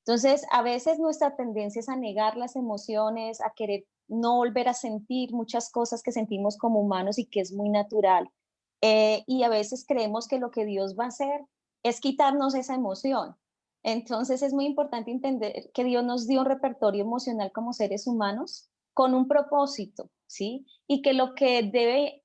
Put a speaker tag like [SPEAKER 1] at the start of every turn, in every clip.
[SPEAKER 1] Entonces, a veces nuestra tendencia es a negar las emociones, a querer no volver a sentir muchas cosas que sentimos como humanos y que es muy natural. Y a veces creemos que lo que Dios va a hacer es quitarnos esa emoción. Entonces, es muy importante entender que Dios nos dio un repertorio emocional como seres humanos con un propósito, ¿sí? Y que lo que debe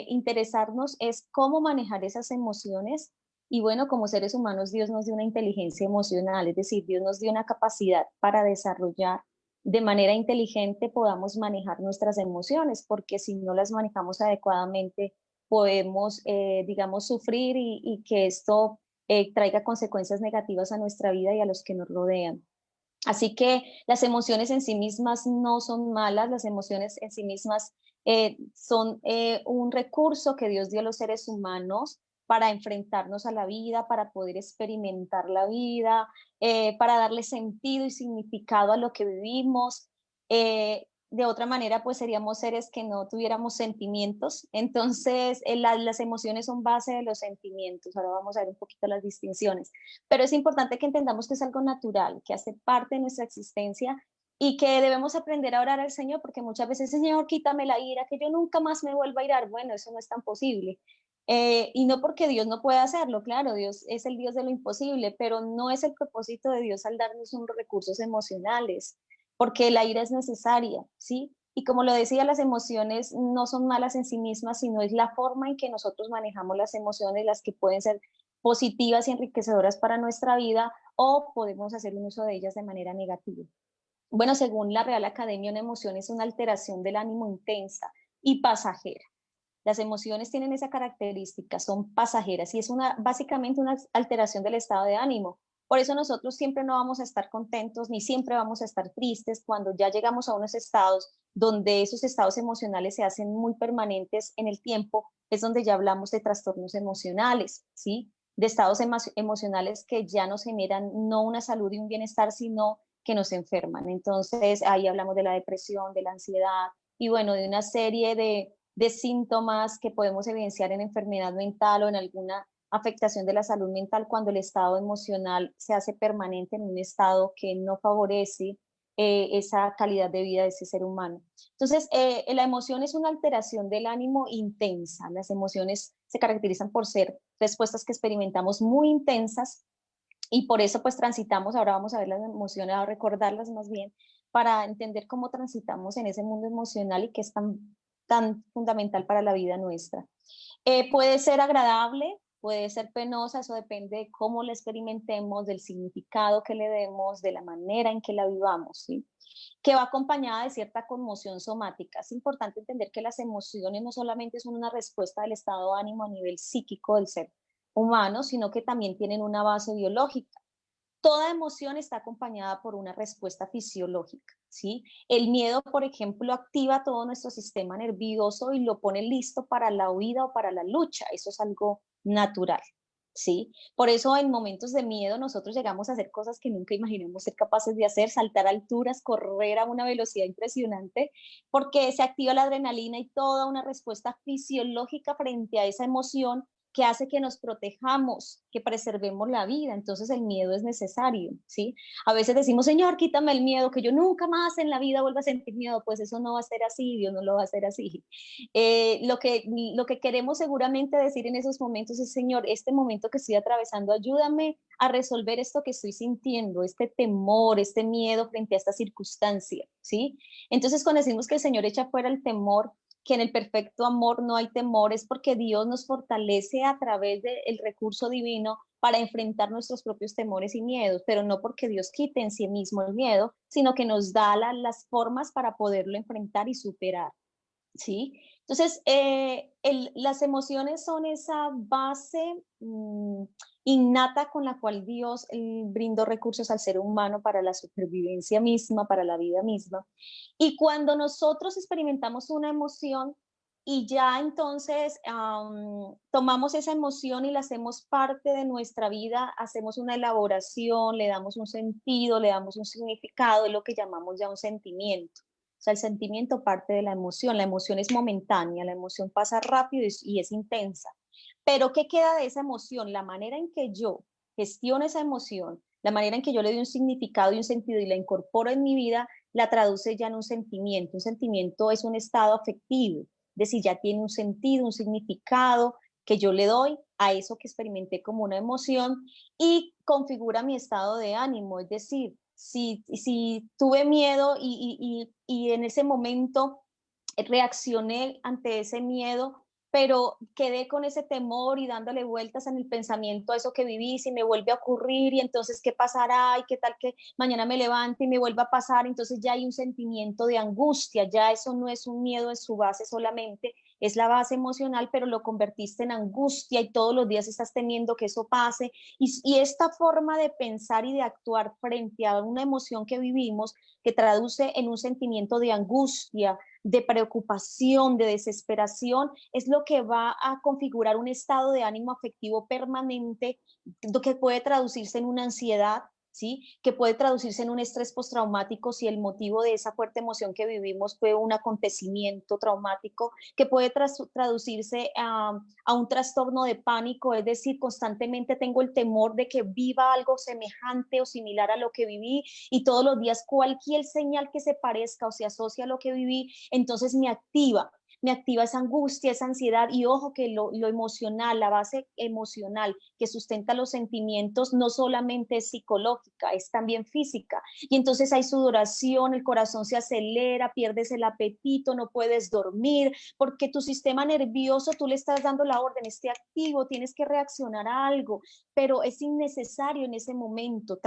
[SPEAKER 1] interesarnos es cómo manejar esas emociones y bueno, como seres humanos, Dios nos dio una inteligencia emocional, es decir, Dios nos dio una capacidad para desarrollar de manera inteligente, podamos manejar nuestras emociones, porque si no las manejamos adecuadamente, podemos, digamos, sufrir y que esto traiga consecuencias negativas a nuestra vida y a los que nos rodean. Así que las emociones en sí mismas no son malas, las emociones en sí mismas son un recurso que Dios dio a los seres humanos para enfrentarnos a la vida, para poder experimentar la vida, para darle sentido y significado a lo que vivimos. De otra manera, pues seríamos seres que no tuviéramos sentimientos. Entonces, las emociones son base de los sentimientos. Ahora vamos a ver un poquito las distinciones. Pero es importante que entendamos que es algo natural, que hace parte de nuestra existencia y que debemos aprender a orar al Señor, porque muchas veces, Señor, quítame la ira, que yo nunca más me vuelva a irar. Bueno, eso no es tan posible. Y no porque Dios no pueda hacerlo, claro, Dios es el Dios de lo imposible, pero no es el propósito de Dios al darnos unos recursos emocionales, porque la ira es necesaria, ¿sí? Y como lo decía, las emociones no son malas en sí mismas, sino es la forma en que nosotros manejamos las emociones las que pueden ser positivas y enriquecedoras para nuestra vida o podemos hacer un uso de ellas de manera negativa. Bueno, según la Real Academia, una emoción es una alteración del ánimo intensa y pasajera. Las emociones tienen esa característica, son pasajeras y es básicamente una alteración del estado de ánimo. Por eso nosotros siempre no vamos a estar contentos ni siempre vamos a estar tristes cuando ya llegamos a unos estados donde esos estados emocionales se hacen muy permanentes en el tiempo, es donde ya hablamos de trastornos emocionales, ¿sí? De estados emocionales que ya nos generan no una salud y un bienestar, sino que nos enferman. Entonces ahí hablamos de la depresión, de la ansiedad y bueno, de una serie de síntomas que podemos evidenciar en enfermedad mental o en alguna afectación de la salud mental cuando el estado emocional se hace permanente en un estado que no favorece esa calidad de vida de ese ser humano. Entonces, la emoción es una alteración del ánimo intensa. Las emociones se caracterizan por ser respuestas que experimentamos muy intensas y por eso pues transitamos, ahora vamos a ver las emociones, a recordarlas más bien, para entender cómo transitamos en ese mundo emocional y que es tan fundamental para la vida nuestra. Puede ser agradable, puede ser penosa, eso depende de cómo la experimentemos, del significado que le demos, de la manera en que la vivamos, ¿sí? Que va acompañada de cierta conmoción somática. Es importante entender que las emociones no solamente son una respuesta del estado de ánimo a nivel psíquico del ser humano, sino que también tienen una base biológica. Toda emoción está acompañada por una respuesta fisiológica, ¿sí? El miedo, por ejemplo, activa todo nuestro sistema nervioso y lo pone listo para la huida o para la lucha. Eso es algo natural, ¿sí? Por eso en momentos de miedo nosotros llegamos a hacer cosas que nunca imaginamos ser capaces de hacer, saltar alturas, correr a una velocidad impresionante, porque se activa la adrenalina y toda una respuesta fisiológica frente a esa emoción que hace que nos protejamos, que preservemos la vida. Entonces el miedo es necesario, ¿sí? A veces decimos, Señor, quítame el miedo, que yo nunca más en la vida vuelva a sentir miedo. Pues eso no va a ser así, Dios no lo va a hacer así. Lo que queremos seguramente decir en esos momentos es, Señor, este momento que estoy atravesando, ayúdame a resolver esto que estoy sintiendo, este temor, este miedo frente a esta circunstancia, ¿sí? Entonces cuando decimos que el Señor echa fuera el temor, que en el perfecto amor no hay temor, es porque Dios nos fortalece a través del recurso divino para enfrentar nuestros propios temores y miedos, pero no porque Dios quite en sí mismo el miedo, sino que nos da las formas para poderlo enfrentar y superar. ¿Sí? Entonces, las emociones son esa base innata con la cual Dios brindó recursos al ser humano para la supervivencia misma, para la vida misma. Y cuando nosotros experimentamos una emoción y ya entonces tomamos esa emoción y la hacemos parte de nuestra vida, hacemos una elaboración, le damos un sentido, le damos un significado, es lo que llamamos ya un sentimiento. O sea, el sentimiento parte de la emoción es momentánea, la emoción pasa rápido y es intensa. Pero ¿qué queda de esa emoción? La manera en que yo gestiono esa emoción, La manera en que yo le doy un significado y un sentido y la incorporo en mi vida, la traduce ya en un sentimiento. Un sentimiento es un estado afectivo, es decir, ya tiene un sentido, un significado que yo le doy a eso que experimenté como una emoción y configura mi estado de ánimo. Es decir, si tuve miedo y en ese momento reaccioné ante ese miedo, pero quedé con ese temor y dándole vueltas en el pensamiento a eso que viví, si me vuelve a ocurrir y entonces qué pasará y qué tal que mañana me levante y me vuelva a pasar, entonces ya hay un sentimiento de angustia, ya eso no es un miedo en su base solamente, es la base emocional, pero lo convertiste en angustia y todos los días estás temiendo que eso pase y esta forma de pensar y de actuar frente a una emoción que vivimos que traduce en un sentimiento de angustia, de preocupación, de desesperación, es lo que va a configurar un estado de ánimo afectivo permanente, lo que puede traducirse en una ansiedad, ¿sí? Que puede traducirse en un estrés postraumático si el motivo de esa fuerte emoción que vivimos fue un acontecimiento traumático, que puede traducirse a un trastorno de pánico, es decir, constantemente tengo el temor de que viva algo semejante o similar a lo que viví y todos los días cualquier señal que se parezca o se asocia a lo que viví, entonces me activa esa angustia, esa ansiedad y ojo que lo emocional, la base emocional que sustenta los sentimientos no solamente es psicológica, es también física y entonces hay sudoración, el corazón se acelera, pierdes el apetito, no puedes dormir porque tu sistema nervioso tú le estás dando la orden, esté activo, tienes que reaccionar a algo, pero es innecesario en ese momento,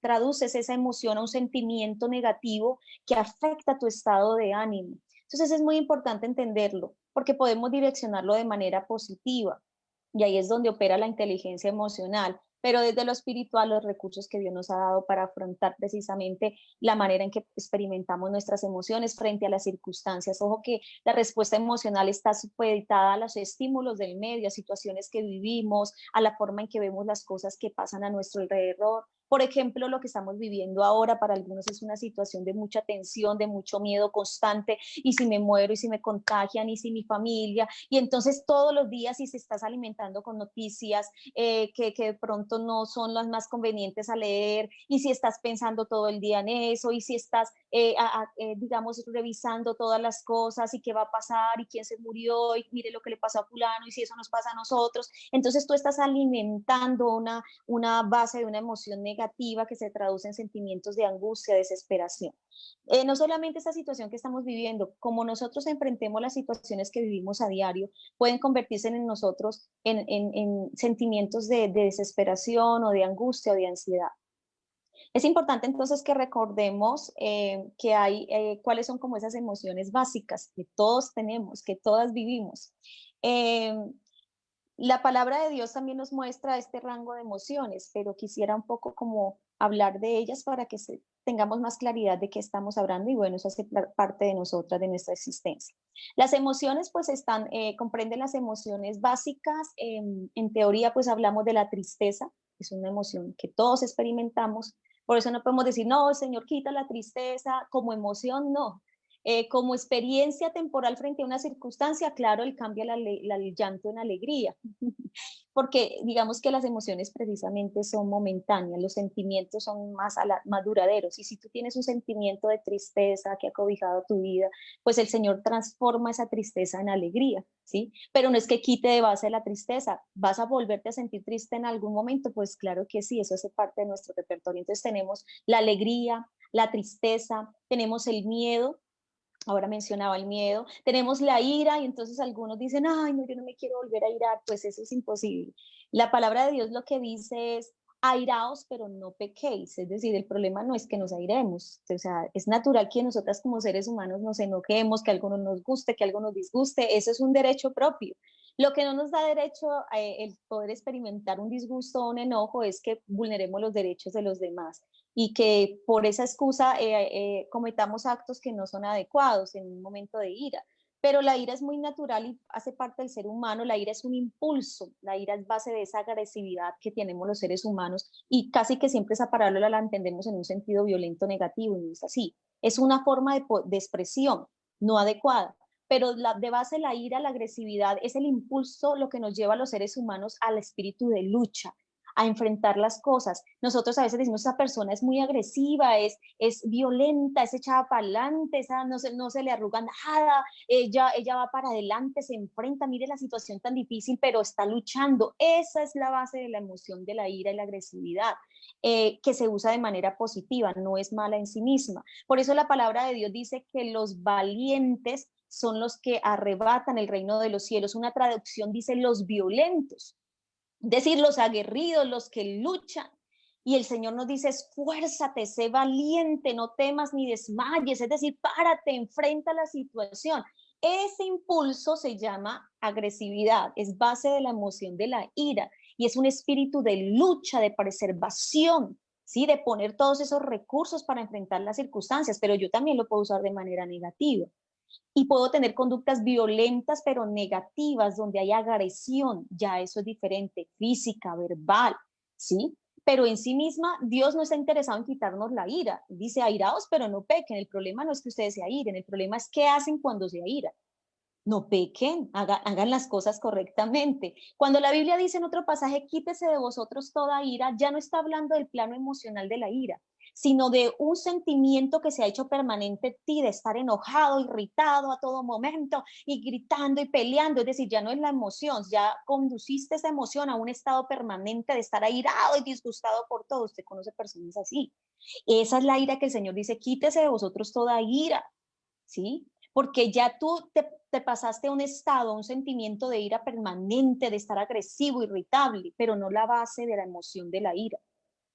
[SPEAKER 1] traduces esa emoción a un sentimiento negativo que afecta tu estado de ánimo. Entonces es muy importante entenderlo porque podemos direccionarlo de manera positiva y ahí es donde opera la inteligencia emocional, pero desde lo espiritual los recursos que Dios nos ha dado para afrontar precisamente la manera en que experimentamos nuestras emociones frente a las circunstancias. Ojo que la respuesta emocional está supeditada a los estímulos del medio, a situaciones que vivimos, a la forma en que vemos las cosas que pasan a nuestro alrededor. Por ejemplo, lo que estamos viviendo ahora para algunos es una situación de mucha tensión, de mucho miedo constante, y si me muero, y si me contagian, y si mi familia, y entonces todos los días si se estás alimentando con noticias que de pronto no son las más convenientes a leer, y si estás pensando todo el día en eso, y si estás, digamos, revisando todas las cosas, y qué va a pasar, y quién se murió, y mire lo que le pasó a fulano, y si eso nos pasa a nosotros, entonces tú estás alimentando una base de una emoción negativa que se traduce en sentimientos de angustia, desesperación. No solamente esta situación que estamos viviendo, como nosotros enfrentemos las situaciones que vivimos a diario, pueden convertirse en nosotros en sentimientos de desesperación o de angustia o de ansiedad. Es importante entonces que recordemos que hay, cuáles son como esas emociones básicas que todos tenemos, que todas vivimos. Eh, la palabra de Dios también nos muestra este rango de emociones, pero quisiera un poco como hablar de ellas para que tengamos más claridad de qué estamos hablando y bueno, eso hace parte de nosotras, de nuestra existencia. Las emociones pues comprenden las emociones básicas, en teoría pues hablamos de la tristeza, es una emoción que todos experimentamos, por eso no podemos decir, no, Señor, quita la tristeza como emoción, no, como experiencia temporal frente a una circunstancia, claro, él cambia el llanto en alegría, porque digamos que las emociones precisamente son momentáneas, los sentimientos son más duraderos, y si tú tienes un sentimiento de tristeza que ha cobijado tu vida, pues el Señor transforma esa tristeza en alegría, ¿sí? Pero no es que quite de base la tristeza, ¿vas a volverte a sentir triste en algún momento? Pues claro que sí, eso hace parte de nuestro repertorio, entonces tenemos la alegría, la tristeza, tenemos el miedo. Ahora mencionaba el miedo, tenemos la ira y entonces algunos dicen, ay, no, yo no me quiero volver a irar, pues eso es imposible. La palabra de Dios lo que dice es, airaos, pero no pequéis, es decir, el problema no es que nos airemos, o sea, es natural que nosotras como seres humanos nos enojemos, que algo no nos guste, que algo nos disguste, eso es un derecho propio. Lo que no nos da derecho el poder experimentar un disgusto o un enojo es que vulneremos los derechos de los demás y que por esa excusa cometamos actos que no son adecuados en un momento de ira. Pero la ira es muy natural y hace parte del ser humano, la ira es un impulso, la ira es base de esa agresividad que tenemos los seres humanos y casi que siempre esa palabra la entendemos en un sentido violento negativo y no es así. Es una forma de expresión no adecuada, pero de base la ira, la agresividad es el impulso lo que nos lleva a los seres humanos al espíritu de lucha, a enfrentar las cosas. Nosotros a veces decimos, esa persona es muy agresiva, es violenta, es echada para adelante, esa no se le arruga nada, ella va para adelante, se enfrenta, mire la situación tan difícil, pero está luchando. Esa es la base de la emoción de la ira y la agresividad, que se usa de manera positiva, no es mala en sí misma. Por eso la palabra de Dios dice que los valientes son los que arrebatan el reino de los cielos. Una traducción dice los violentos, es decir, los aguerridos, los que luchan. Y el Señor nos dice, esfuérzate, sé valiente, no temas ni desmayes, es decir, párate, enfrenta la situación. Ese impulso se llama agresividad, es base de la emoción de la ira y es un espíritu de lucha, de preservación, ¿sí? De poner todos esos recursos para enfrentar las circunstancias, pero yo también lo puedo usar de manera negativa. Y puedo tener conductas violentas, pero negativas, donde hay agresión, ya eso es diferente, física, verbal, ¿sí? Pero en sí misma, Dios no está interesado en quitarnos la ira. Dice, airaos, pero no pequen. El problema no es que ustedes se airen, el problema es qué hacen cuando se airan. No pequen, hagan las cosas correctamente. Cuando la Biblia dice en otro pasaje, quítese de vosotros toda ira, ya no está hablando del plano emocional de la ira, sino de un sentimiento que se ha hecho permanente en ti, de estar enojado, irritado a todo momento y gritando y peleando. Es decir, ya no es la emoción, ya conduciste esa emoción a un estado permanente de estar airado y disgustado por todo. Usted conoce personas así. Esa es la ira que el Señor dice, quítese de vosotros toda ira, ¿sí? Porque ya tú te pasaste a un estado, a un sentimiento de ira permanente, de estar agresivo, irritable, pero no la base de la emoción de la ira.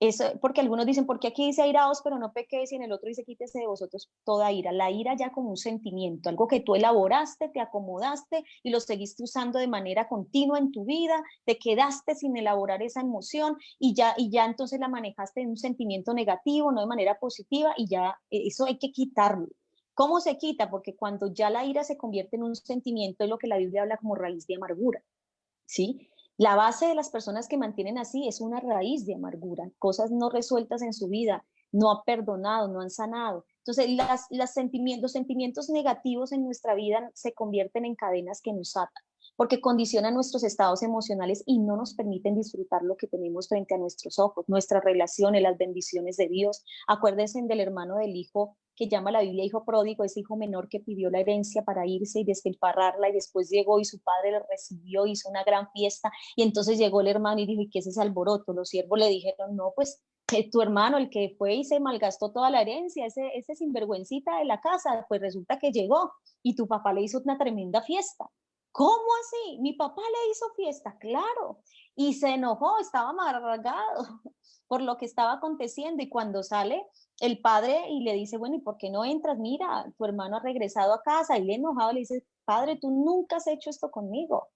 [SPEAKER 1] Eso, porque algunos dicen, ¿por qué aquí dice airaos, pero no pequéis? Y en el otro dice, quítese de vosotros toda ira. La ira ya como un sentimiento, algo que tú elaboraste, te acomodaste y lo seguiste usando de manera continua en tu vida, te quedaste sin elaborar esa emoción y ya entonces la manejaste en un sentimiento negativo, no de manera positiva, y ya eso hay que quitarlo. ¿Cómo se quita? Porque cuando ya la ira se convierte en un sentimiento, es lo que la Biblia habla como raíz de amargura, ¿sí? La base de las personas que mantienen así es una raíz de amargura, cosas no resueltas en su vida, no han perdonado, no han sanado. Entonces, los sentimientos negativos en nuestra vida se convierten en cadenas que nos atan, porque condicionan nuestros estados emocionales y no nos permiten disfrutar lo que tenemos frente a nuestros ojos, nuestras relaciones, las bendiciones de Dios. Acuérdense del hermano del hijo que llama la Biblia hijo pródigo, ese hijo menor que pidió la herencia para irse y despilfarrarla y después llegó y su padre le recibió, hizo una gran fiesta y entonces llegó el hermano y dijo, ¿y qué es ese alboroto? Los siervos le dijeron, no, pues tu hermano, el que fue y se malgastó toda la herencia, ese sinvergüencita de la casa, pues resulta que llegó y tu papá le hizo una tremenda fiesta. ¿Cómo así? Mi papá le hizo fiesta, claro, y se enojó, estaba amargado por lo que estaba aconteciendo y cuando sale el padre y le dice, bueno, ¿y por qué no entras? Mira, tu hermano ha regresado a casa y le enojado le dice, padre, tú nunca has hecho esto conmigo.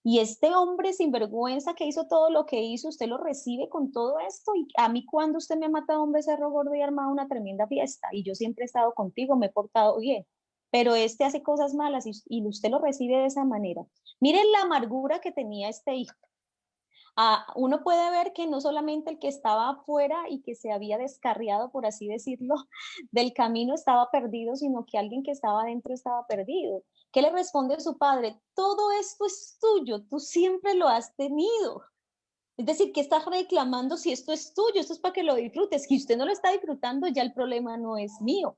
[SPEAKER 1] Y este hombre sinvergüenza que hizo todo lo que hizo, usted lo recibe con todo esto. Y a mí cuando usted me ha matado un becerro gordo y armado una tremenda fiesta y yo siempre he estado contigo, me he portado bien. Pero este hace cosas malas y usted lo recibe de esa manera. Miren la amargura que tenía este hijo. Uno puede ver que no solamente el que estaba afuera y que se había descarriado, por así decirlo, del camino estaba perdido, sino que alguien que estaba adentro estaba perdido. ¿Qué le responde su padre? Todo esto es tuyo, tú siempre lo has tenido. Es decir, ¿qué estás reclamando si esto es tuyo? Esto es para que lo disfrutes. Si usted no lo está disfrutando, ya el problema no es mío.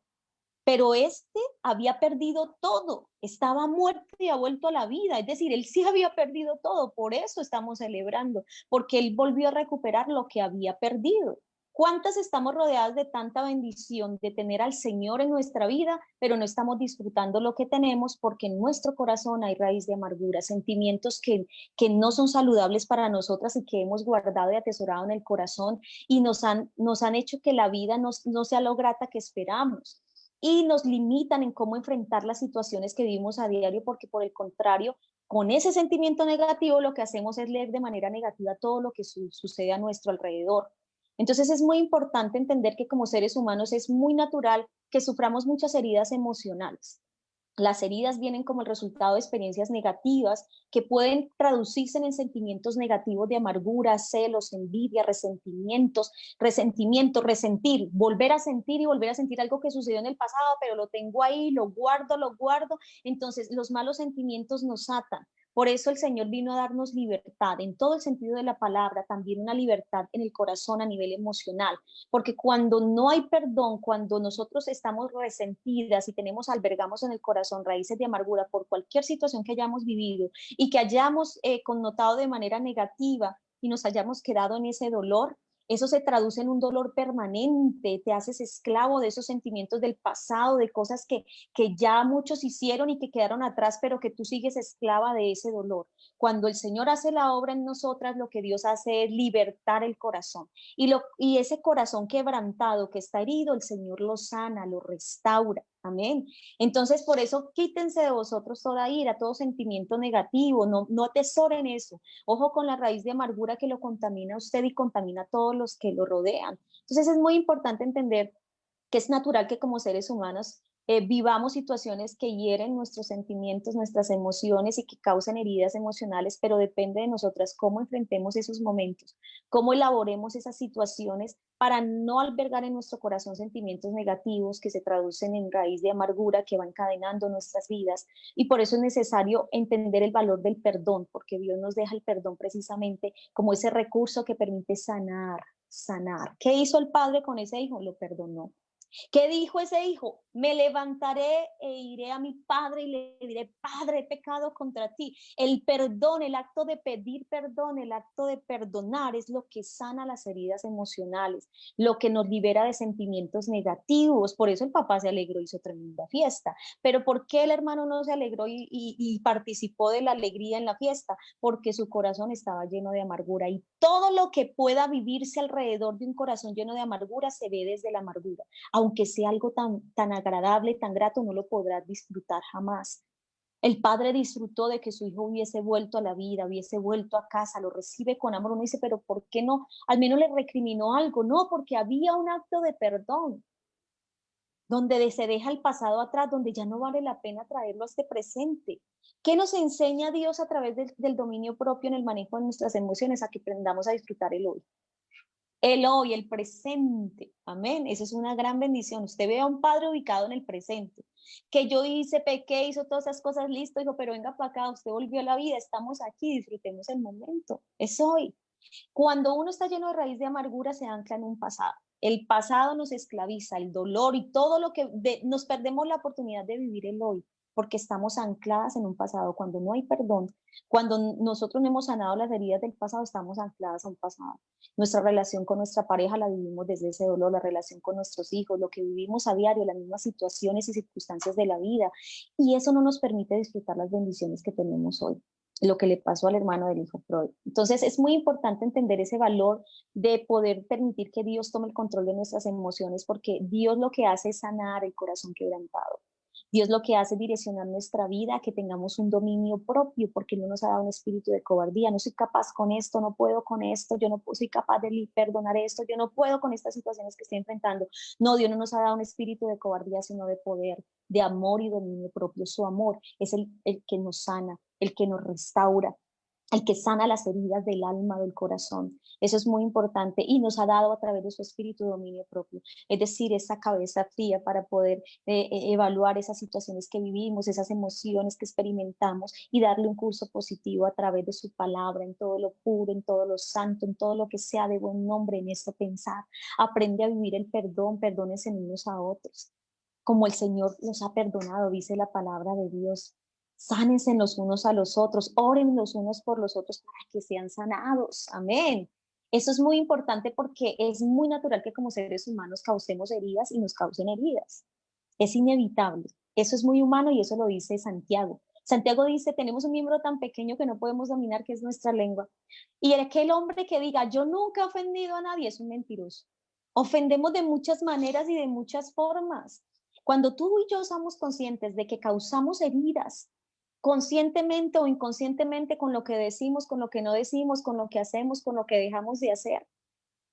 [SPEAKER 1] Pero este había perdido todo, estaba muerto y ha vuelto a la vida, es decir, él sí había perdido todo, por eso estamos celebrando, porque él volvió a recuperar lo que había perdido. ¿Cuántas estamos rodeadas de tanta bendición de tener al Señor en nuestra vida, pero no estamos disfrutando lo que tenemos porque en nuestro corazón hay raíz de amargura, sentimientos que no son saludables para nosotras y que hemos guardado y atesorado en el corazón y nos han hecho que la vida no sea lo grata que esperamos y nos limitan en cómo enfrentar las situaciones que vivimos a diario, porque por el contrario, con ese sentimiento negativo lo que hacemos es leer de manera negativa todo lo que sucede a nuestro alrededor. Entonces es muy importante entender que como seres humanos es muy natural que suframos muchas heridas emocionales. Las heridas vienen como el resultado de experiencias negativas que pueden traducirse en sentimientos negativos de amargura, celos, envidia, resentimiento, resentir, volver a sentir y volver a sentir algo que sucedió en el pasado, pero lo tengo ahí, lo guardo, lo guardo. Entonces los malos sentimientos nos atan. Por eso el Señor vino a darnos libertad en todo el sentido de la palabra, también una libertad en el corazón a nivel emocional, porque cuando no hay perdón, cuando nosotros estamos resentidas y albergamos en el corazón raíces de amargura por cualquier situación que hayamos vivido y que hayamos connotado de manera negativa y nos hayamos quedado en ese dolor, eso se traduce en un dolor permanente, te haces esclavo de esos sentimientos del pasado, de cosas que ya muchos hicieron y que quedaron atrás, pero que tú sigues esclava de ese dolor. Cuando el Señor hace la obra en nosotras, lo que Dios hace es libertar el corazón. Y ese corazón quebrantado que está herido, el Señor lo sana, lo restaura. Amén. Entonces, por eso quítense de vosotros toda ira, todo sentimiento negativo, no atesoren eso. Ojo con la raíz de amargura que lo contamina a usted y contamina a todos los que lo rodean. Entonces, es muy importante entender que es natural que como seres humanos vivamos situaciones que hieren nuestros sentimientos, nuestras emociones y que causen heridas emocionales, pero depende de nosotras cómo enfrentemos esos momentos, cómo elaboremos esas situaciones para no albergar en nuestro corazón sentimientos negativos que se traducen en raíz de amargura que va encadenando nuestras vidas. Y por eso es necesario entender el valor del perdón, porque Dios nos deja el perdón precisamente como ese recurso que permite sanar, sanar. ¿Qué hizo el padre con ese hijo? Lo perdonó. ¿Qué dijo ese hijo? Me levantaré e iré a mi padre y le diré, Padre, he pecado contra ti. El perdón, el acto de pedir perdón, el acto de perdonar es lo que sana las heridas emocionales, lo que nos libera de sentimientos negativos. Por eso el papá se alegró, hizo tremenda fiesta. Pero ¿por qué el hermano no se alegró y participó de la alegría en la fiesta? Porque su corazón estaba lleno de amargura y todo lo que pueda vivirse alrededor de un corazón lleno de amargura se ve desde la amargura. Aunque sea algo tan agradable, tan grato, no lo podrás disfrutar jamás. El padre disfrutó de que su hijo hubiese vuelto a la vida, hubiese vuelto a casa, lo recibe con amor. Uno dice, pero ¿por qué no? Al menos le recriminó algo. No, porque había un acto de perdón, donde se deja el pasado atrás, donde ya no vale la pena traerlo a este presente. ¿Qué nos enseña Dios a través del dominio propio en el manejo de nuestras emociones? A que aprendamos a disfrutar el hoy, el presente. Amén. Esa es una gran bendición. Usted ve a un padre ubicado en el presente. Que yo hice, pequé, hizo todas esas cosas, listo, dijo, pero venga para acá, usted volvió a la vida, estamos aquí, disfrutemos el momento. Es hoy. Cuando uno está lleno de raíz de amargura, se ancla en un pasado. El pasado nos esclaviza, el dolor y todo lo que nos perdemos la oportunidad de vivir el hoy, porque estamos ancladas en un pasado. Cuando no hay perdón, cuando nosotros no hemos sanado las heridas del pasado, estamos ancladas a un pasado. Nuestra relación con nuestra pareja la vivimos desde ese dolor, la relación con nuestros hijos, lo que vivimos a diario, las mismas situaciones y circunstancias de la vida. Y eso no nos permite disfrutar las bendiciones que tenemos hoy, lo que le pasó al hermano del hijo pródigo. Entonces es muy importante entender ese valor de poder permitir que Dios tome el control de nuestras emociones, porque Dios lo que hace es sanar el corazón quebrantado. Dios lo que hace es direccionar nuestra vida, que tengamos un dominio propio, porque no nos ha dado un espíritu de cobardía. No soy capaz con esto, no puedo con esto, yo no soy capaz de perdonar esto, yo no puedo con estas situaciones que estoy enfrentando. No, Dios no nos ha dado un espíritu de cobardía, sino de poder, de amor y dominio propio. Su amor es el que nos sana, el que nos restaura, el que sana las heridas del alma, del corazón. Eso es muy importante y nos ha dado a través de su espíritu dominio propio, es decir, esa cabeza fría para poder evaluar esas situaciones que vivimos, esas emociones que experimentamos y darle un curso positivo a través de su palabra, en todo lo puro, en todo lo santo, en todo lo que sea de buen nombre, en esto pensar. Aprende a vivir el perdón, perdónense unos a otros como el Señor los ha perdonado, dice la palabra de Dios. Sánense los unos a los otros, oren los unos por los otros para que sean sanados. Amén. Eso es muy importante porque es muy natural que como seres humanos causemos heridas y nos causen heridas. Es inevitable. Eso es muy humano y eso lo dice Santiago. Santiago dice, tenemos un miembro tan pequeño que no podemos dominar, que es nuestra lengua. Y aquel hombre que diga, yo nunca he ofendido a nadie, es un mentiroso. Ofendemos de muchas maneras y de muchas formas. Cuando tú y yo somos conscientes de que causamos heridas, conscientemente o inconscientemente, con lo que decimos, con lo que no decimos, con lo que hacemos, con lo que dejamos de hacer,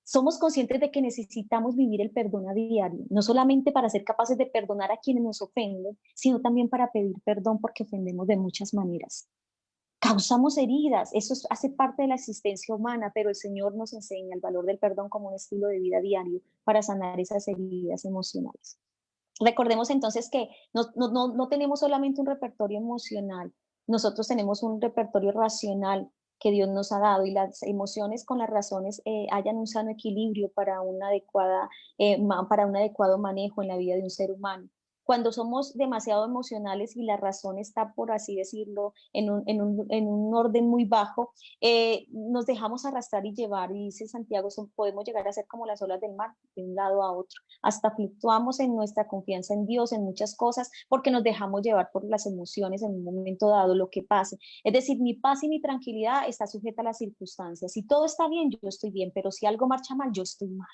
[SPEAKER 1] somos conscientes de que necesitamos vivir el perdón a diario, no solamente para ser capaces de perdonar a quienes nos ofenden, sino también para pedir perdón porque ofendemos de muchas maneras. Causamos heridas, eso hace parte de la existencia humana, pero el Señor nos enseña el valor del perdón como un estilo de vida diario para sanar esas heridas emocionales. Recordemos entonces que no tenemos solamente un repertorio emocional, nosotros tenemos un repertorio racional que Dios nos ha dado y las emociones con las razones hayan un sano equilibrio para una adecuada, para un adecuado manejo en la vida de un ser humano. Cuando somos demasiado emocionales y la razón está, por así decirlo, en un orden muy bajo, nos dejamos arrastrar y llevar, y dice Santiago, podemos llegar a ser como las olas del mar, de un lado a otro, hasta fluctuamos en nuestra confianza en Dios, en muchas cosas, porque nos dejamos llevar por las emociones en un momento dado, lo que pase. Es decir, mi paz y mi tranquilidad está sujeta a las circunstancias. Si todo está bien, yo estoy bien, pero si algo marcha mal, yo estoy mal.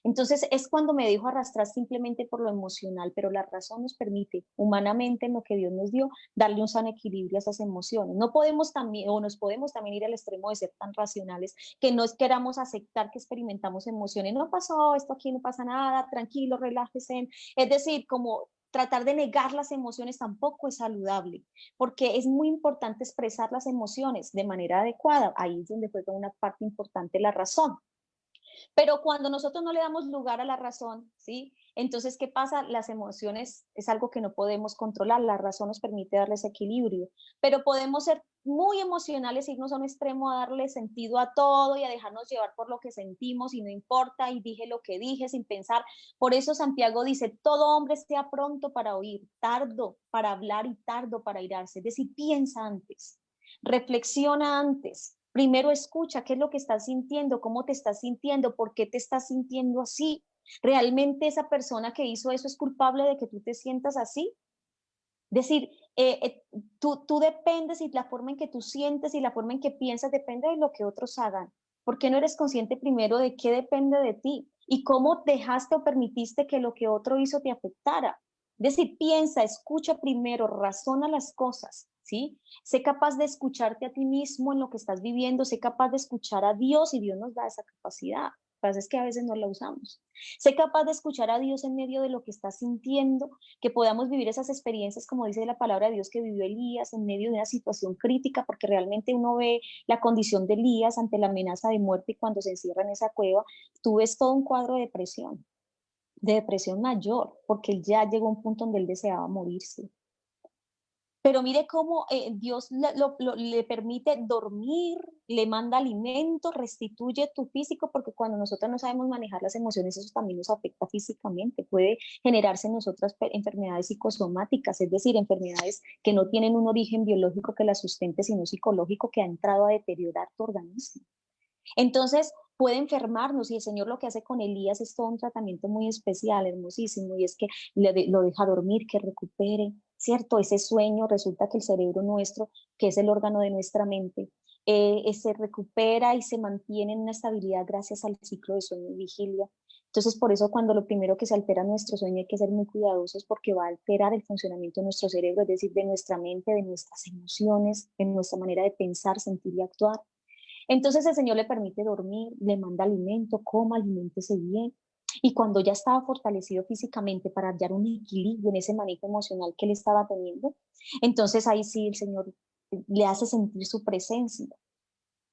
[SPEAKER 1] Entonces es cuando me dejo arrastrar simplemente por lo emocional, pero la razón nos permite humanamente en lo que Dios nos dio darle un sano equilibrio a esas emociones. No podemos también, o nos podemos también ir al extremo de ser tan racionales que no queramos aceptar que experimentamos emociones. No pasó, esto aquí no pasa nada, tranquilo, relájese. Es decir, como tratar de negar las emociones tampoco es saludable, porque es muy importante expresar las emociones de manera adecuada. Ahí es donde juega una parte importante la razón. Pero cuando nosotros no le damos lugar a la razón, ¿sí? Entonces, ¿qué pasa? Las emociones es algo que no podemos controlar, la razón nos permite darles equilibrio, pero podemos ser muy emocionales, irnos a un extremo a darle sentido a todo y a dejarnos llevar por lo que sentimos y no importa, y dije lo que dije sin pensar. Por eso Santiago dice, todo hombre sea pronto para oír, tardo para hablar y tardo para irarse. Es decir, piensa antes, reflexiona antes. Primero escucha qué es lo que estás sintiendo, cómo te estás sintiendo, por qué te estás sintiendo así. ¿Realmente esa persona que hizo eso es culpable de que tú te sientas así? Decir, tú dependes y la forma en que tú sientes y la forma en que piensas depende de lo que otros hagan. ¿Por qué no eres consciente primero de qué depende de ti y cómo dejaste o permitiste que lo que otro hizo te afectara? Es decir, piensa, escucha primero, razona las cosas, ¿sí? Sé capaz de escucharte a ti mismo en lo que estás viviendo, sé capaz de escuchar a Dios y Dios nos da esa capacidad. Lo que pasa es que a veces no la usamos. Sé capaz de escuchar a Dios en medio de lo que estás sintiendo, que podamos vivir esas experiencias, como dice la palabra de Dios, que vivió Elías en medio de una situación crítica, porque realmente uno ve la condición de Elías ante la amenaza de muerte y cuando se encierra en esa cueva, tú ves todo un cuadro de depresión mayor, porque él ya llegó a un punto donde él deseaba morirse. Pero mire cómo Dios le permite dormir, le manda alimento, restituye tu físico, porque cuando nosotros no sabemos manejar las emociones, eso también nos afecta físicamente. Puede generarse en nosotras enfermedades psicosomáticas, es decir, enfermedades que no tienen un origen biológico que las sustente, sino psicológico que ha entrado a deteriorar tu organismo. Entonces, puede enfermarnos y el Señor lo que hace con Elías es todo un tratamiento muy especial, hermosísimo, y es que lo deja dormir, que recupere, ¿cierto? Ese sueño, resulta que el cerebro nuestro, que es el órgano de nuestra mente, se recupera y se mantiene en una estabilidad gracias al ciclo de sueño y vigilia. Entonces, por eso cuando lo primero que se altera nuestro sueño hay que ser muy cuidadosos porque va a alterar el funcionamiento de nuestro cerebro, es decir, de nuestra mente, de nuestras emociones, de nuestra manera de pensar, sentir y actuar. Entonces el Señor le permite dormir, le manda alimento, coma, aliméntese bien. Y cuando ya estaba fortalecido físicamente para hallar un equilibrio en ese manejo emocional que él estaba teniendo, entonces ahí sí el Señor le hace sentir su presencia.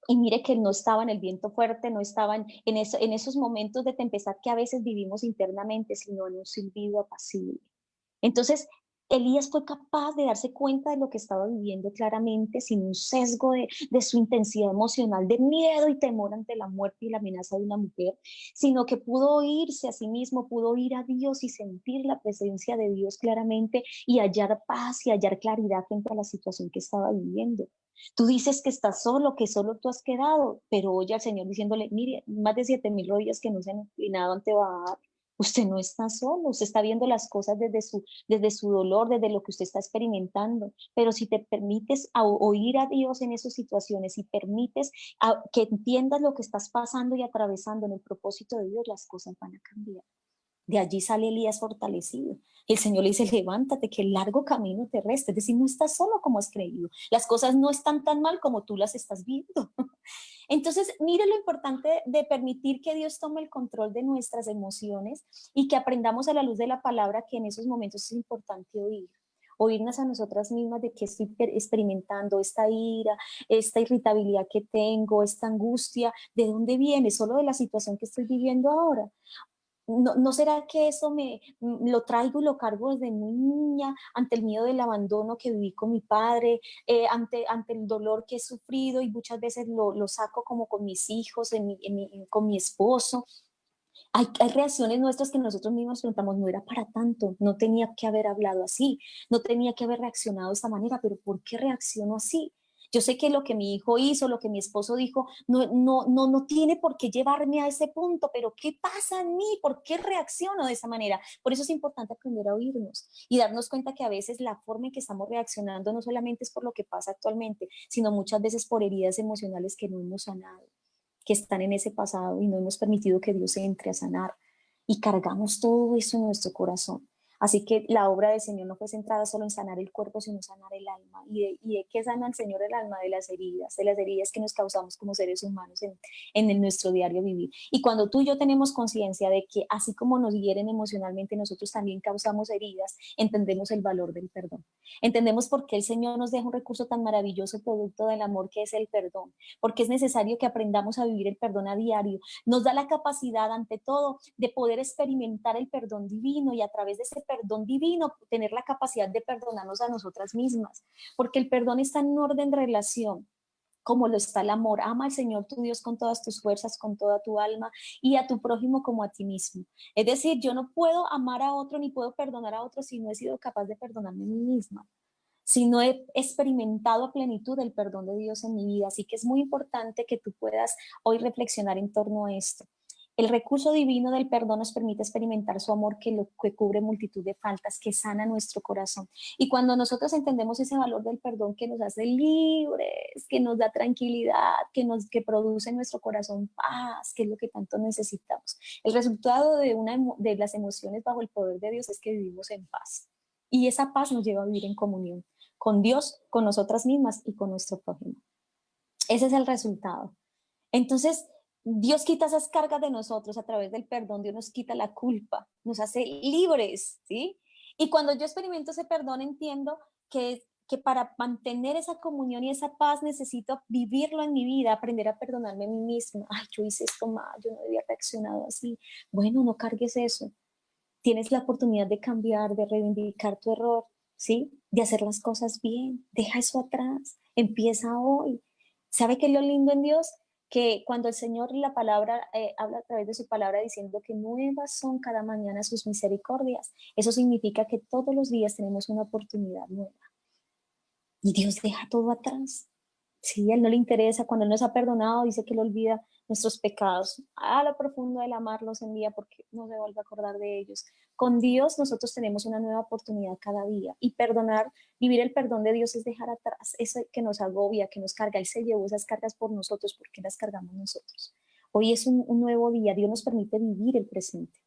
[SPEAKER 1] Y mire que él no estaba en el viento fuerte, no estaba en esos momentos de tempestad que a veces vivimos internamente, sino en un silbido apacible. Entonces, Elías fue capaz de darse cuenta de lo que estaba viviendo claramente, sin un sesgo de su intensidad emocional, de miedo y temor ante la muerte y la amenaza de una mujer, sino que pudo oírse a sí mismo, pudo oír a Dios y sentir la presencia de Dios claramente y hallar paz y hallar claridad frente a la situación que estaba viviendo. Tú dices que estás solo, que solo tú has quedado, pero oye al Señor diciéndole, mire, más de 7,000 rodillas que no se han inclinado ante Baal. Usted no está solo, usted está viendo las cosas desde su dolor, desde lo que usted está experimentando. Pero si te permites oír a Dios en esas situaciones y permites que entiendas lo que estás pasando y atravesando en el propósito de Dios, las cosas van a cambiar. De allí sale Elías fortalecido. El Señor le dice, levántate, que el largo camino te resta. Es decir, no estás solo como has creído. Las cosas no están tan mal como tú las estás viendo. Entonces, mire lo importante de permitir que Dios tome el control de nuestras emociones y que aprendamos a la luz de la palabra que en esos momentos es importante oír. Oírnos a nosotras mismas de qué estoy experimentando, esta ira, esta irritabilidad que tengo, esta angustia, ¿de dónde viene? Solo de la situación que estoy viviendo ahora. ¿No será que eso lo traigo y lo cargo desde muy niña ante el miedo del abandono que viví con mi padre, ante el dolor que he sufrido y muchas veces lo saco como con mis hijos, con mi esposo? Hay reacciones nuestras que nosotros mismos preguntamos, no era para tanto, no tenía que haber hablado así, no tenía que haber reaccionado de esta manera, pero ¿por qué reacciono así? Yo sé que lo que mi hijo hizo, lo que mi esposo dijo, no tiene por qué llevarme a ese punto, pero ¿qué pasa en mí? ¿Por qué reacciono de esa manera? Por eso es importante aprender a oírnos y darnos cuenta que a veces la forma en que estamos reaccionando no solamente es por lo que pasa actualmente, sino muchas veces por heridas emocionales que no hemos sanado, que están en ese pasado y no hemos permitido que Dios entre a sanar. Y cargamos todo eso en nuestro corazón. Así que la obra del Señor no fue centrada solo en sanar el cuerpo, sino sanar el alma. ¿Y de qué sana el Señor el alma? De las heridas que nos causamos como seres humanos en nuestro diario vivir. Y cuando tú y yo tenemos conciencia de que así como nos hieren emocionalmente, nosotros también causamos heridas, entendemos el valor del perdón. Entendemos por qué el Señor nos deja un recurso tan maravilloso, producto del amor que es el perdón, porque es necesario que aprendamos a vivir el perdón a diario. Nos da la capacidad, ante todo, de poder experimentar el perdón divino y a través de ese perdón divino tener la capacidad de perdonarnos a nosotras mismas, porque el perdón está en orden de relación como lo está el amor. Ama al Señor tu Dios con todas tus fuerzas, con toda tu alma y a tu prójimo como a ti mismo. Es decir, yo no puedo amar a otro ni puedo perdonar a otro si no he sido capaz de perdonarme a mí misma, si no he experimentado a plenitud el perdón de Dios en mi vida. Así que es muy importante que tú puedas hoy reflexionar en torno a esto. El recurso divino del perdón nos permite experimentar su amor que cubre multitud de faltas, que sana nuestro corazón. Y cuando nosotros entendemos ese valor del perdón que nos hace libres, que nos da tranquilidad, que produce en nuestro corazón paz, que es lo que tanto necesitamos. El resultado de las emociones bajo el poder de Dios es que vivimos en paz. Y esa paz nos lleva a vivir en comunión con Dios, con nosotras mismas y con nuestro prójimo. Ese es el resultado. Entonces, Dios quita esas cargas de nosotros a través del perdón, Dios nos quita la culpa, nos hace libres, ¿sí? Y cuando yo experimento ese perdón, entiendo que para mantener esa comunión y esa paz necesito vivirlo en mi vida, aprender a perdonarme a mí misma. Ay, yo hice esto mal, yo no debía haber reaccionado así. Bueno, no cargues eso. Tienes la oportunidad de cambiar, de reivindicar tu error, ¿sí? De hacer las cosas bien. Deja eso atrás. Empieza hoy. ¿Sabe qué es lo lindo en Dios? Que cuando el Señor y la palabra habla a través de su palabra diciendo que nuevas son cada mañana sus misericordias, eso significa que todos los días tenemos una oportunidad nueva. Y Dios deja todo atrás. Sí, a Él no le interesa. Cuando Él nos ha perdonado, dice que Él olvida nuestros pecados. A lo profundo del amar los envía porque no se vuelve a acordar de ellos. Con Dios nosotros tenemos una nueva oportunidad cada día. Y perdonar, vivir el perdón de Dios es dejar atrás eso que nos agobia, que nos carga. Él se llevó esas cargas por nosotros. ¿Por qué las cargamos nosotros? Hoy es un nuevo día. Dios nos permite vivir el presente.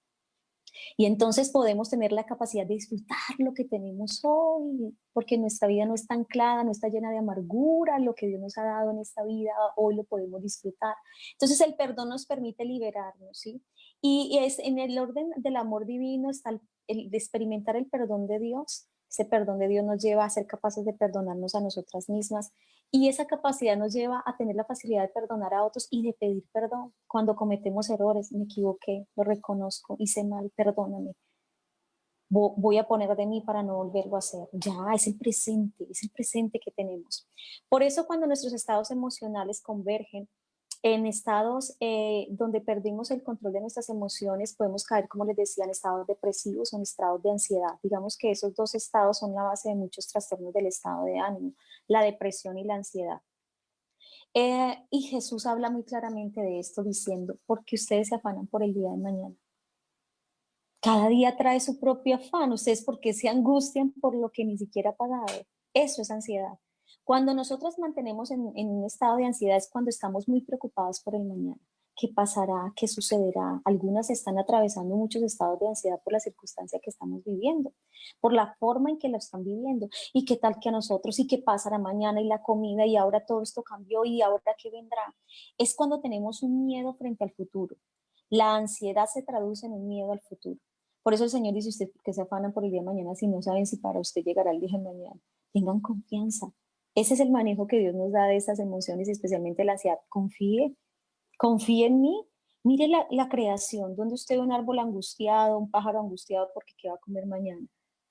[SPEAKER 1] Y entonces podemos tener la capacidad de disfrutar lo que tenemos hoy, porque nuestra vida no está anclada, no está llena de amargura, lo que Dios nos ha dado en esta vida, hoy lo podemos disfrutar. Entonces el perdón nos permite liberarnos, ¿sí? Y es en el orden del amor divino está el de experimentar el perdón de Dios. Ese perdón de Dios nos lleva a ser capaces de perdonarnos a nosotras mismas y esa capacidad nos lleva a tener la facilidad de perdonar a otros y de pedir perdón. Cuando cometemos errores, me equivoqué, lo reconozco, hice mal, perdóname. Voy a poner de mí para no volverlo a hacer. Ya, es el presente que tenemos. Por eso cuando nuestros estados emocionales convergen en estados donde perdimos el control de nuestras emociones, podemos caer, como les decía, en estados depresivos o en estados de ansiedad. Digamos que esos dos estados son la base de muchos trastornos del estado de ánimo, la depresión y la ansiedad. Y Jesús habla muy claramente de esto diciendo, porque ustedes se afanan por el día de mañana. Cada día trae su propio afán. Ustedes, ¿por qué se angustian por lo que ni siquiera ha pagado? Eso es ansiedad. Cuando nosotros mantenemos en un estado de ansiedad es cuando estamos muy preocupados por el mañana. ¿Qué pasará? ¿Qué sucederá? Algunas están atravesando muchos estados de ansiedad por la circunstancia que estamos viviendo, por la forma en que lo están viviendo. ¿Y qué tal que a nosotros? ¿Y qué pasará mañana? Y la comida, y ahora todo esto cambió, y ahora qué vendrá. Es cuando tenemos un miedo frente al futuro. La ansiedad se traduce en un miedo al futuro. Por eso el Señor dice, usted que se afanan por el día de mañana si no saben si para usted llegará el día de mañana. Tengan confianza. Ese es el manejo que Dios nos da de esas emociones, especialmente la ansiedad. Confíe en mí. Mire la creación, donde usted ve un árbol angustiado, un pájaro angustiado porque qué va a comer mañana.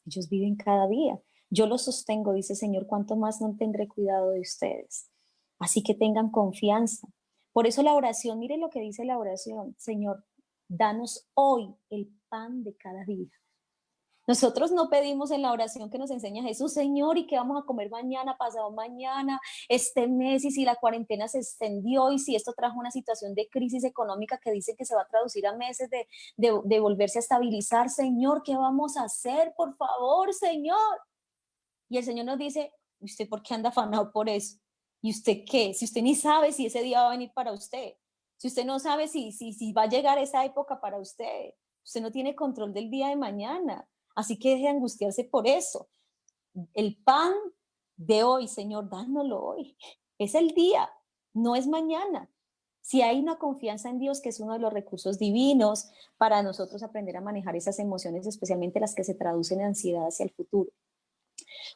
[SPEAKER 1] Ellos viven cada día. Yo los sostengo, dice el Señor, cuánto más no tendré cuidado de ustedes. Así que tengan confianza. Por eso la oración, mire lo que dice la oración, Señor, danos hoy el pan de cada día. Nosotros no pedimos en la oración que nos enseña Jesús, Señor, ¿y qué vamos a comer mañana, pasado mañana, este mes? Y si la cuarentena se extendió y si esto trajo una situación de crisis económica que dice que se va a traducir a meses de volverse a estabilizar, Señor, ¿qué vamos a hacer? Por favor, Señor. Y el Señor nos dice, ¿usted por qué anda afanado por eso? ¿Y usted qué? Si usted ni sabe si ese día va a venir para usted, si usted no sabe si va a llegar esa época para usted, usted no tiene control del día de mañana. Así que deje de angustiarse por eso. El pan de hoy, Señor, dánoslo hoy. Es el día, no es mañana. Si hay una confianza en Dios, que es uno de los recursos divinos para nosotros aprender a manejar esas emociones, especialmente las que se traducen en ansiedad hacia el futuro.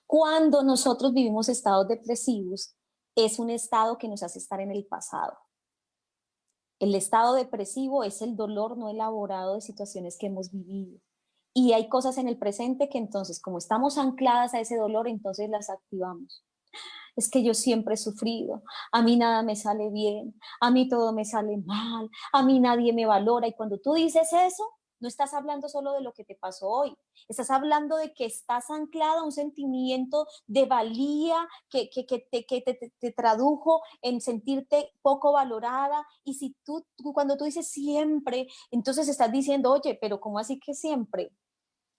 [SPEAKER 1] Cuando nosotros vivimos estados depresivos, es un estado que nos hace estar en el pasado. El estado depresivo es el dolor no elaborado de situaciones que hemos vivido. Y hay cosas en el presente que entonces, como estamos ancladas a ese dolor, entonces las activamos. Es que yo siempre he sufrido, a mí nada me sale bien, a mí todo me sale mal, a mí nadie me valora. Y cuando tú dices eso, no estás hablando solo de lo que te pasó hoy, estás hablando de que estás anclada a un sentimiento de valía que te tradujo en sentirte poco valorada. Y si cuando tú dices siempre, entonces estás diciendo, oye, pero ¿cómo así que siempre?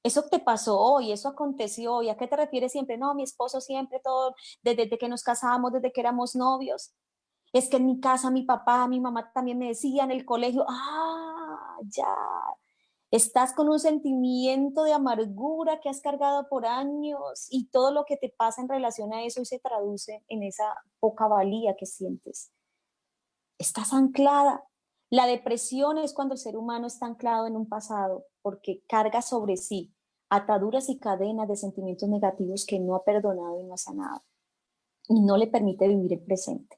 [SPEAKER 1] Eso te pasó hoy, eso aconteció hoy. ¿A qué te refieres siempre? No, mi esposo siempre, todo, desde que nos casamos, desde que éramos novios. Es que en mi casa, mi papá, mi mamá también me decía en el colegio, ya. Estás con un sentimiento de amargura que has cargado por años y todo lo que te pasa en relación a eso y se traduce en esa poca valía que sientes. Estás anclada. La depresión es cuando el ser humano está anclado en un pasado porque carga sobre sí ataduras y cadenas de sentimientos negativos que no ha perdonado y no ha sanado y no le permite vivir el presente.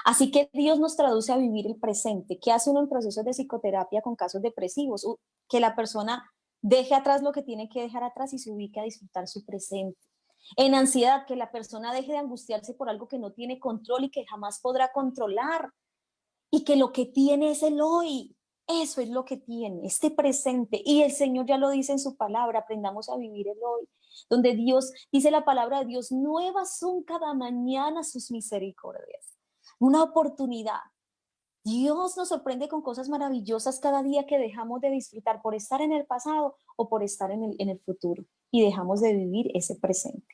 [SPEAKER 1] Así que Dios nos traduce a vivir el presente. ¿Qué hace uno en procesos de psicoterapia con casos depresivos? Que la persona deje atrás lo que tiene que dejar atrás y se ubique a disfrutar su presente. En ansiedad, que la persona deje de angustiarse por algo que no tiene control y que jamás podrá controlar y que lo que tiene es el hoy. Eso es lo que tiene, este presente. Y el Señor ya lo dice en su palabra, aprendamos a vivir el hoy, donde Dios, dice la palabra de Dios, nuevas son cada mañana sus misericordias. Una oportunidad. Dios nos sorprende con cosas maravillosas cada día que dejamos de disfrutar por estar en el pasado o por estar en el futuro y dejamos de vivir ese presente.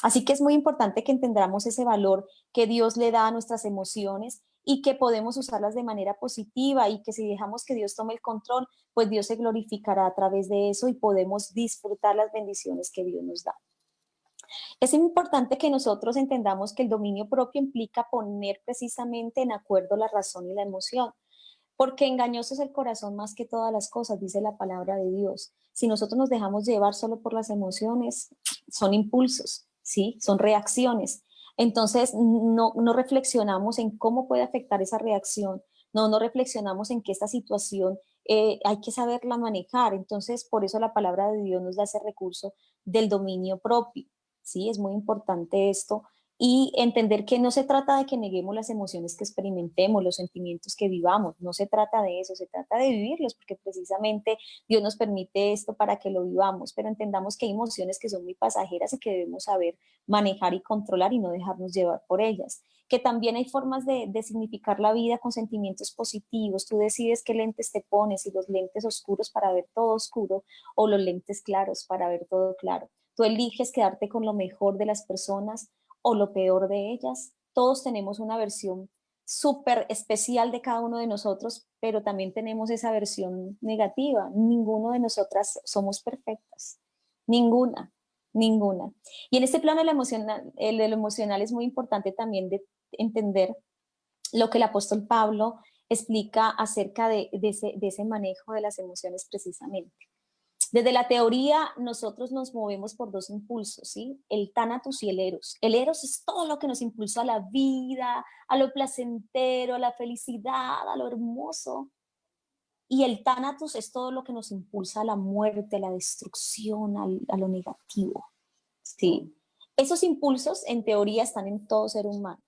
[SPEAKER 1] Así que es muy importante que entendamos ese valor que Dios le da a nuestras emociones y que podemos usarlas de manera positiva y que si dejamos que Dios tome el control, pues Dios se glorificará a través de eso y podemos disfrutar las bendiciones que Dios nos da. Es importante que nosotros entendamos que el dominio propio implica poner precisamente en acuerdo la razón y la emoción, porque engañoso es el corazón más que todas las cosas, dice la palabra de Dios. Si nosotros nos dejamos llevar solo por las emociones, son impulsos, ¿sí? Son reacciones. Entonces, no reflexionamos en cómo puede afectar esa reacción, no reflexionamos en que esta situación hay que saberla manejar. Entonces, por eso la palabra de Dios nos da ese recurso del dominio propio. Sí, es muy importante esto y entender que no se trata de que neguemos las emociones que experimentemos, los sentimientos que vivamos, no se trata de eso, se trata de vivirlos, porque precisamente Dios nos permite esto para que lo vivamos, pero entendamos que hay emociones que son muy pasajeras y que debemos saber manejar y controlar y no dejarnos llevar por ellas. Que también hay formas de significar la vida con sentimientos positivos. Tú decides qué lentes te pones, si los lentes oscuros para ver todo oscuro o los lentes claros para ver todo claro. Tú eliges quedarte con lo mejor de las personas o lo peor de ellas. Todos tenemos una versión súper especial de cada uno de nosotros, pero también tenemos esa versión negativa. Ninguno de nosotras somos perfectas. Ninguna, ninguna. Y en este plano el de lo emocional es muy importante también de entender lo que el apóstol Pablo explica acerca de ese manejo de las emociones precisamente. Desde la teoría, nosotros nos movemos por dos impulsos, ¿sí? El tánatus y el eros. El eros es todo lo que nos impulsa a la vida, a lo placentero, a la felicidad, a lo hermoso. Y el tánatos es todo lo que nos impulsa a la muerte, a la destrucción, a lo negativo, ¿sí? Esos impulsos, en teoría, están en todo ser humano.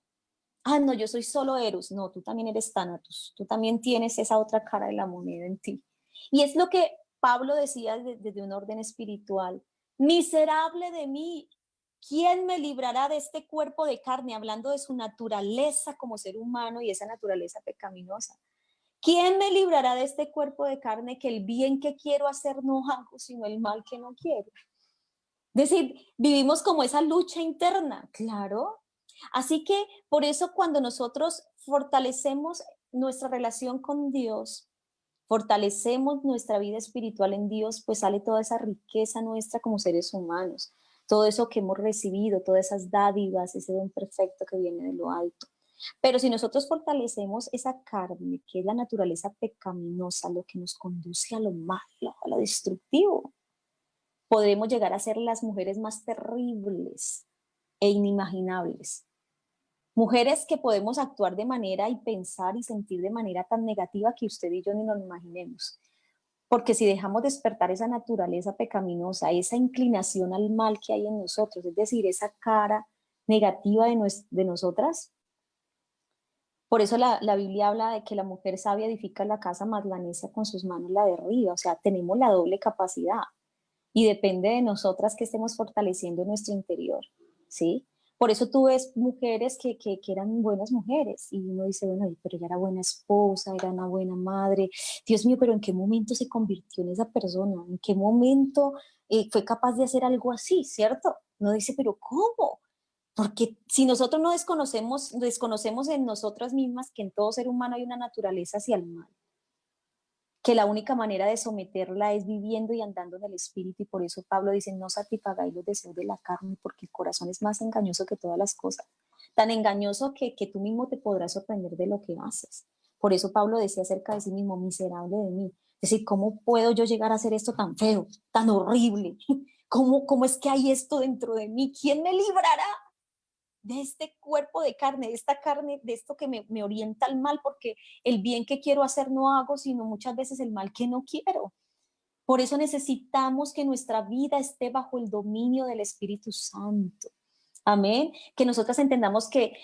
[SPEAKER 1] Ah, no, yo soy solo Eros. No, tú también eres tánatos. Tú también tienes esa otra cara de la moneda en ti. Y es lo que Pablo decía desde un orden espiritual. Miserable de mí, ¿quién me librará de este cuerpo de carne? Hablando de su naturaleza como ser humano y esa naturaleza pecaminosa. ¿Quién me librará de este cuerpo de carne que el bien que quiero hacer no hago, sino el mal que no quiero? Es decir, vivimos como esa lucha interna, claro. Así que por eso cuando nosotros fortalecemos nuestra relación con Dios, fortalecemos nuestra vida espiritual en Dios, pues sale toda esa riqueza nuestra como seres humanos, todo eso que hemos recibido, todas esas dádivas, ese don perfecto que viene de lo alto. Pero si nosotros fortalecemos esa carne, que es la naturaleza pecaminosa, lo que nos conduce a lo malo, a lo destructivo, podremos llegar a ser las mujeres más terribles e inimaginables. Mujeres que podemos actuar de manera y pensar y sentir de manera tan negativa que usted y yo ni nos lo imaginemos. Porque si dejamos despertar esa naturaleza pecaminosa, esa inclinación al mal que hay en nosotros, es decir, esa cara negativa de nosotras, por eso la Biblia habla de que la mujer sabia edifica la casa, mas la necia con sus manos la derriba. O sea, tenemos la doble capacidad y depende de nosotras que estemos fortaleciendo nuestro interior, ¿sí? Por eso tú ves mujeres que eran buenas mujeres y uno dice, bueno, pero ella era buena esposa, era una buena madre. Dios mío, pero ¿en qué momento se convirtió en esa persona? ¿En qué momento fue capaz de hacer algo así, cierto? Uno dice, pero ¿cómo? Porque si nosotros no desconocemos en nosotras mismas que en todo ser humano hay una naturaleza hacia el mal, que la única manera de someterla es viviendo y andando en el espíritu, y por eso Pablo dice, no satisfagáis los deseos de la carne, porque el corazón es más engañoso que todas las cosas, tan engañoso que tú mismo te podrás sorprender de lo que haces. Por eso Pablo decía acerca de sí mismo, miserable de mí. Es decir, ¿cómo puedo yo llegar a hacer esto tan feo, tan horrible? ¿Cómo es que hay esto dentro de mí? ¿Quién me librará de este cuerpo de carne, de esta carne, de esto que me orienta al mal? Porque el bien que quiero hacer no hago, sino muchas veces el mal que no quiero. Por eso necesitamos que nuestra vida esté bajo el dominio del Espíritu Santo. Amén. Que nosotras entendamos que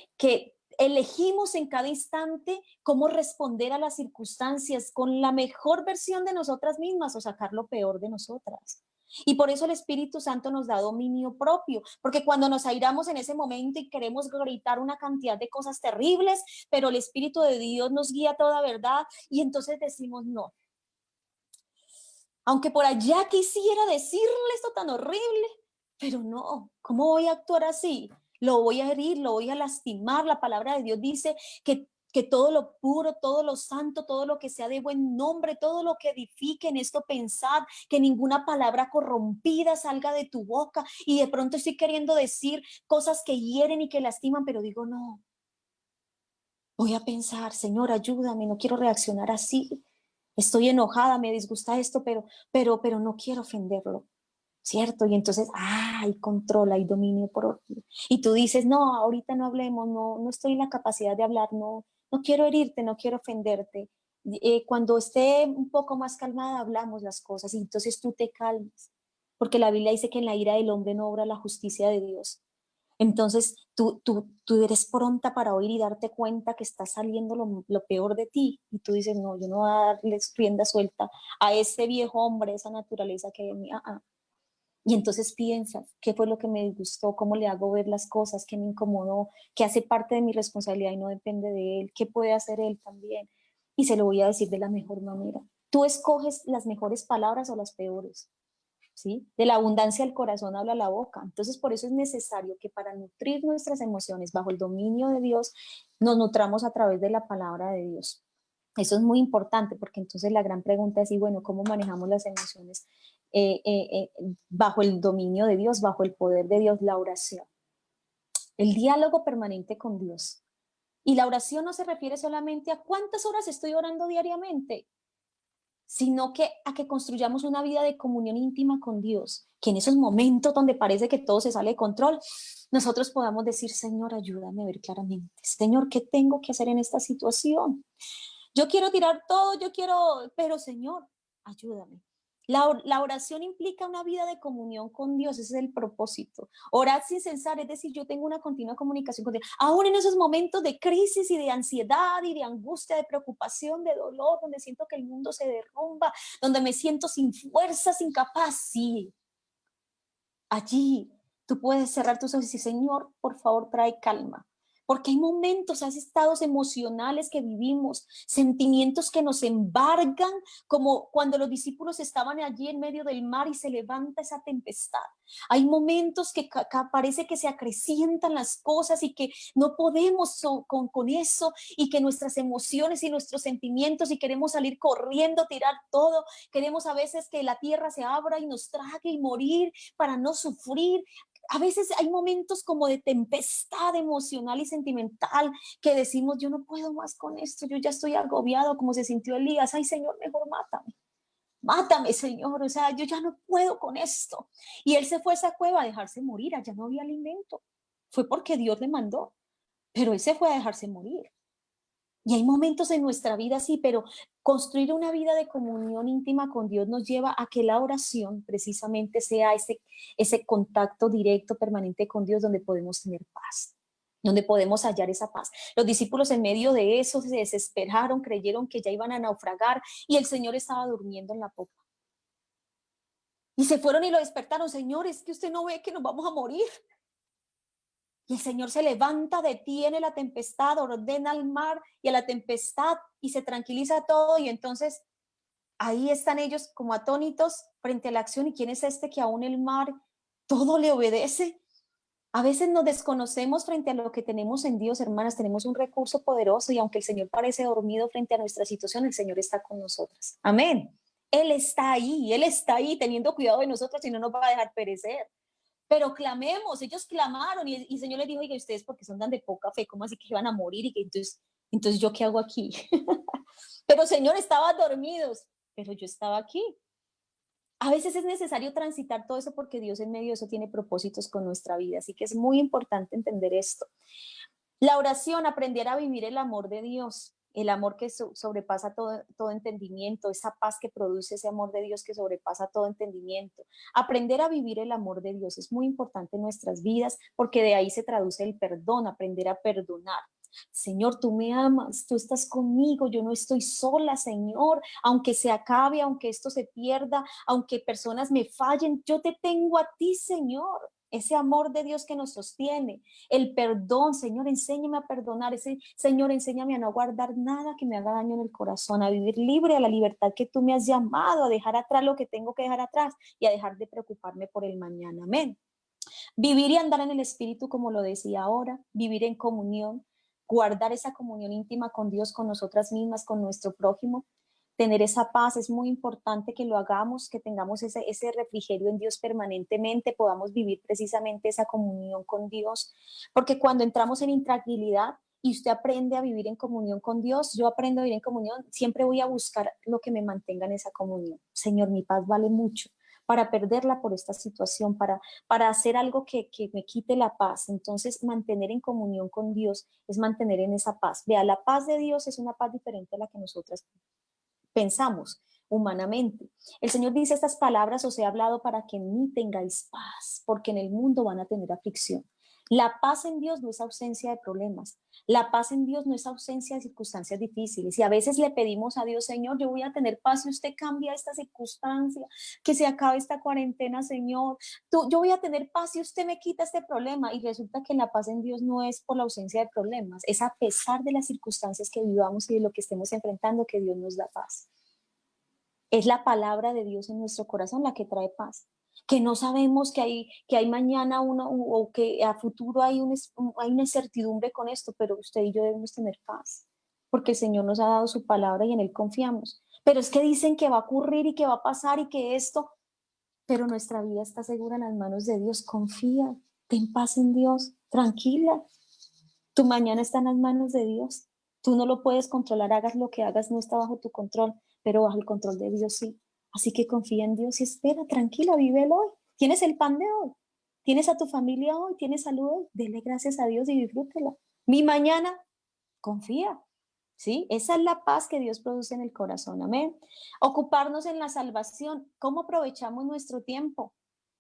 [SPEAKER 1] elegimos en cada instante cómo responder a las circunstancias con la mejor versión de nosotras mismas o sacar lo peor de nosotras. Y por eso el Espíritu Santo nos da dominio propio, porque cuando nos airamos en ese momento y queremos gritar una cantidad de cosas terribles, pero el Espíritu de Dios nos guía a toda verdad y entonces decimos no. Aunque por allá quisiera decirle esto tan horrible, pero no, ¿cómo voy a actuar así? Lo voy a herir, lo voy a lastimar. La palabra de Dios dice que todo lo puro, todo lo santo, todo lo que sea de buen nombre, todo lo que edifique en esto, pensad que ninguna palabra corrompida salga de tu boca. Y de pronto estoy queriendo decir cosas que hieren y que lastiman, pero digo, no, voy a pensar, Señor, ayúdame, no quiero reaccionar así. Estoy enojada, me disgusta esto, pero no quiero ofenderlo, ¿cierto? Y entonces, hay control, hay dominio propio. Y tú dices, no, ahorita no hablemos, no estoy en la capacidad de hablar, no quiero herirte, no quiero ofenderte. Cuando esté un poco más calmada, hablamos las cosas y entonces tú te calmas, porque la Biblia dice que en la ira del hombre no obra la justicia de Dios. Entonces tú eres pronta para oír y darte cuenta que está saliendo lo peor de ti. Y tú dices, no, yo no voy a darle rienda suelta a ese viejo hombre, esa naturaleza que hay en mí. Y entonces piensas, ¿qué fue lo que me disgustó? ¿Cómo le hago ver las cosas? ¿Qué me incomodó? ¿Qué hace parte de mi responsabilidad y no depende de él? ¿Qué puede hacer él también? Y se lo voy a decir de la mejor manera. Tú escoges las mejores palabras o las peores. ¿Sí? De la abundancia del corazón habla la boca. Entonces, por eso es necesario que para nutrir nuestras emociones bajo el dominio de Dios, nos nutramos a través de la palabra de Dios. Eso es muy importante porque entonces la gran pregunta es, y bueno, ¿cómo manejamos las emociones bajo el dominio de Dios, bajo el poder de Dios? La oración, el diálogo permanente con Dios. Y la oración no se refiere solamente a cuántas horas estoy orando diariamente, sino que a que construyamos una vida de comunión íntima con Dios, que en esos momentos donde parece que todo se sale de control, nosotros podamos decir, Señor, ayúdame a ver claramente, Señor, ¿qué tengo que hacer en esta situación? Yo quiero tirar todo, pero Señor, ayúdame. La oración implica una vida de comunión con Dios, ese es el propósito. Orar sin cesar, es decir, yo tengo una continua comunicación con Dios. Aún en esos momentos de crisis y de ansiedad y de angustia, de preocupación, de dolor, donde siento que el mundo se derrumba, donde me siento sin fuerzas, incapaz, sí, allí tú puedes cerrar tus ojos y decir, Señor, por favor, trae calma. Porque hay momentos, hay estados emocionales que vivimos, sentimientos que nos embargan, como cuando los discípulos estaban allí en medio del mar y se levanta esa tempestad. Hay momentos que parece que se acrecientan las cosas y que no podemos con eso, y que nuestras emociones y nuestros sentimientos, y queremos salir corriendo, tirar todo, queremos a veces que la tierra se abra y nos trague y morir para no sufrir. A veces hay momentos como de tempestad emocional y sentimental que decimos, yo no puedo más con esto, yo ya estoy agobiado, como se sintió Elías. Ay, Señor, mejor mátame. Mátame, Señor, o sea, yo ya no puedo con esto. Y él se fue a esa cueva a dejarse morir, allá no había alimento. Fue porque Dios le mandó, pero él se fue a dejarse morir. Y hay momentos en nuestra vida así, pero construir una vida de comunión íntima con Dios nos lleva a que la oración precisamente sea ese contacto directo, permanente con Dios, donde podemos tener paz, donde podemos hallar esa paz. Los discípulos en medio de eso se desesperaron, creyeron que ya iban a naufragar y el Señor estaba durmiendo en la popa. Y se fueron y lo despertaron, Señor, es que usted no ve que nos vamos a morir. Y el Señor se levanta, detiene la tempestad, ordena al mar y a la tempestad y se tranquiliza todo. Y entonces ahí están ellos como atónitos frente a la acción. ¿Y quién es este que aún el mar todo le obedece? A veces nos desconocemos frente a lo que tenemos en Dios, hermanas. Tenemos un recurso poderoso y aunque el Señor parece dormido frente a nuestra situación, el Señor está con nosotras. Amén. Él está ahí teniendo cuidado de nosotros y no nos va a dejar perecer. Pero clamemos, ellos clamaron y el Señor les dijo, oiga, ustedes porque son tan de poca fe, ¿cómo así que iban a morir? Y que entonces ¿yo qué hago aquí? Pero Señor, estaban dormidos, pero yo estaba aquí. A veces es necesario transitar todo eso porque Dios en medio de eso tiene propósitos con nuestra vida, así que es muy importante entender esto. La oración, aprender a vivir el amor de Dios, el amor que sobrepasa todo entendimiento, esa paz que produce ese amor de Dios que sobrepasa todo entendimiento. Aprender a vivir el amor de Dios es muy importante en nuestras vidas porque de ahí se traduce el perdón, aprender a perdonar. Señor, tú me amas, tú estás conmigo, yo no estoy sola, Señor, aunque se acabe, aunque esto se pierda, aunque personas me fallen, yo te tengo a ti, Señor. Ese amor de Dios que nos sostiene, el perdón, Señor, enséñame a perdonar, ese Señor, enséñame a no guardar nada que me haga daño en el corazón, a vivir libre, a la libertad que tú me has llamado, a dejar atrás lo que tengo que dejar atrás y a dejar de preocuparme por el mañana. Amén. Vivir y andar en el Espíritu, como lo decía ahora, vivir en comunión, guardar esa comunión íntima con Dios, con nosotras mismas, con nuestro prójimo, tener esa paz, es muy importante que lo hagamos, que tengamos ese refrigerio en Dios permanentemente, podamos vivir precisamente esa comunión con Dios, porque cuando entramos en intranquilidad y usted aprende a vivir en comunión con Dios, yo aprendo a vivir en comunión, siempre voy a buscar lo que me mantenga en esa comunión. Señor, mi paz vale mucho para perderla por esta situación, para hacer algo que me quite la paz. Entonces, mantener en comunión con Dios es mantener en esa paz. Vea, la paz de Dios es una paz diferente a la que nosotras pensamos humanamente. El Señor dice estas palabras: os he hablado para que en mí tengáis paz, porque en el mundo van a tener aflicción. La paz en Dios no es ausencia de problemas. La paz en Dios no es ausencia de circunstancias difíciles. Y a veces le pedimos a Dios, Señor, yo voy a tener paz si usted cambia esta circunstancia, que se acabe esta cuarentena, Señor. Yo voy a tener paz si usted me quita este problema. Y resulta que la paz en Dios no es por la ausencia de problemas, es a pesar de las circunstancias que vivamos y de lo que estemos enfrentando que Dios nos da paz. Es la palabra de Dios en nuestro corazón la que trae paz. Que no sabemos que hay mañana uno, o que a futuro hay una incertidumbre con esto, pero usted y yo debemos tener paz, porque el Señor nos ha dado su palabra y en Él confiamos. Pero es que dicen que va a ocurrir y que va a pasar y que esto, pero nuestra vida está segura en las manos de Dios. Confía, ten paz en Dios, tranquila. Tu mañana está en las manos de Dios. Tú no lo puedes controlar, hagas lo que hagas, no está bajo tu control, pero bajo el control de Dios sí. Así que confía en Dios y espera, tranquila, vive el hoy. Tienes el pan de hoy, tienes a tu familia hoy, tienes salud hoy, dele gracias a Dios y disfrútela. Mi mañana, confía. ¿sí? Esa es la paz que Dios produce en el corazón, amén. Ocuparnos en la salvación. ¿Cómo aprovechamos nuestro tiempo?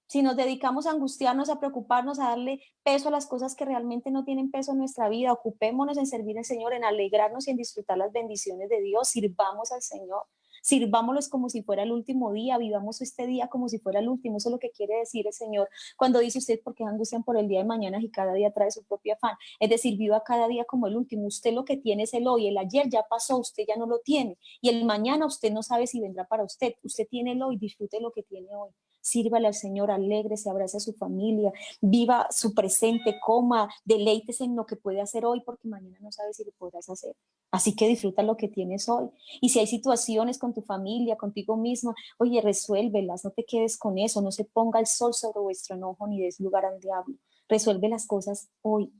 [SPEAKER 1] Si nos dedicamos a angustiarnos, a preocuparnos, a darle peso a las cosas que realmente no tienen peso en nuestra vida, ocupémonos en servir al Señor, en alegrarnos y en disfrutar las bendiciones de Dios, sirvamos al Señor, sirvámoslos como si fuera el último día, vivamos este día como si fuera el último, eso es lo que quiere decir el Señor cuando dice usted, ¿por qué angustian por el día de mañana y cada día trae su propio afán? Es decir, viva cada día como el último, usted lo que tiene es el hoy, el ayer ya pasó, usted ya no lo tiene, y el mañana usted no sabe si vendrá para usted tiene el hoy, disfrute lo que tiene hoy. Sírvale al Señor, alegre, abrace a su familia, viva su presente, coma, deleítese en lo que puede hacer hoy, porque mañana no sabes si lo podrás hacer. Así que disfruta lo que tienes hoy. Y si hay situaciones con tu familia, contigo mismo, oye, resuélvelas, no te quedes con eso, no se ponga el sol sobre vuestro enojo ni des lugar al diablo. Resuelve las cosas hoy,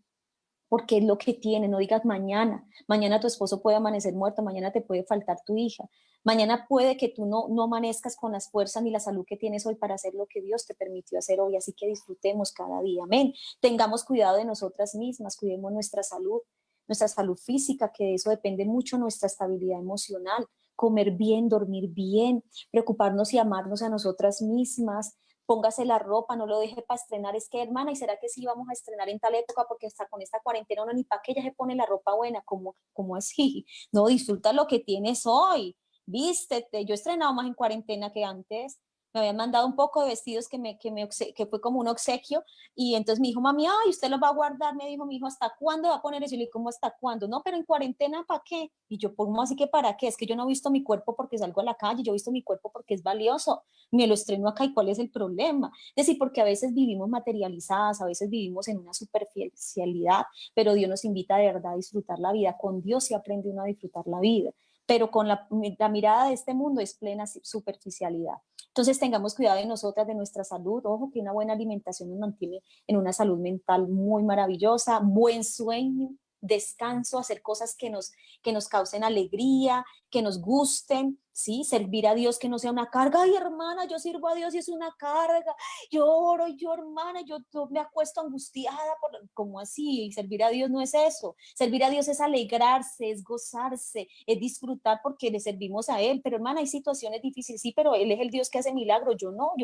[SPEAKER 1] porque es lo que tiene, no digas mañana. Mañana tu esposo puede amanecer muerto, mañana te puede faltar tu hija, mañana puede que tú no amanezcas con las fuerzas ni la salud que tienes hoy para hacer lo que Dios te permitió hacer hoy, así que disfrutemos cada día, amén. Tengamos cuidado de nosotras mismas, cuidemos nuestra salud física, que de eso depende mucho nuestra estabilidad emocional, comer bien, dormir bien, preocuparnos y amarnos a nosotras mismas, póngase la ropa, no lo deje para estrenar, es que hermana, ¿y será que sí vamos a estrenar en tal época? Porque hasta con esta cuarentena uno ni para qué ya se pone la ropa buena, como así? No, disfruta lo que tienes hoy, vístete, yo he estrenado más en cuarentena que antes, me habían mandado un poco de vestidos que fue como un obsequio, y entonces mi hijo, mami, ay, usted los va a guardar, me dijo mi hijo, ¿hasta cuándo va a poner eso? Y le dije, ¿cómo hasta cuándo? No, pero en cuarentena, ¿para qué? Y yo, ¿cómo así que para qué? Es que yo no he visto mi cuerpo porque salgo a la calle, yo he visto mi cuerpo porque es valioso, me lo estreno acá y cuál es el problema. Es decir, porque a veces vivimos materializadas, a veces vivimos en una superficialidad, pero Dios nos invita de verdad a disfrutar la vida. Con Dios se aprende uno a disfrutar la vida, pero con la mirada de este mundo es plena superficialidad. Entonces tengamos cuidado de nosotras, de nuestra salud. Ojo que una buena alimentación nos mantiene en una salud mental muy maravillosa, buen sueño, descanso, hacer cosas que nos causen alegría, que nos gusten, ¿sí? Servir a Dios que no sea una carga. Ay, hermana, yo sirvo a Dios y es una carga. Yo oro, yo, hermana, yo me acuesto angustiada. ¿Cómo así? Servir a Dios no es eso. Servir a Dios es alegrarse, es gozarse, es disfrutar porque le servimos a Él. Pero, hermana, hay situaciones difíciles, sí, pero Él es el Dios que hace milagros. Yo no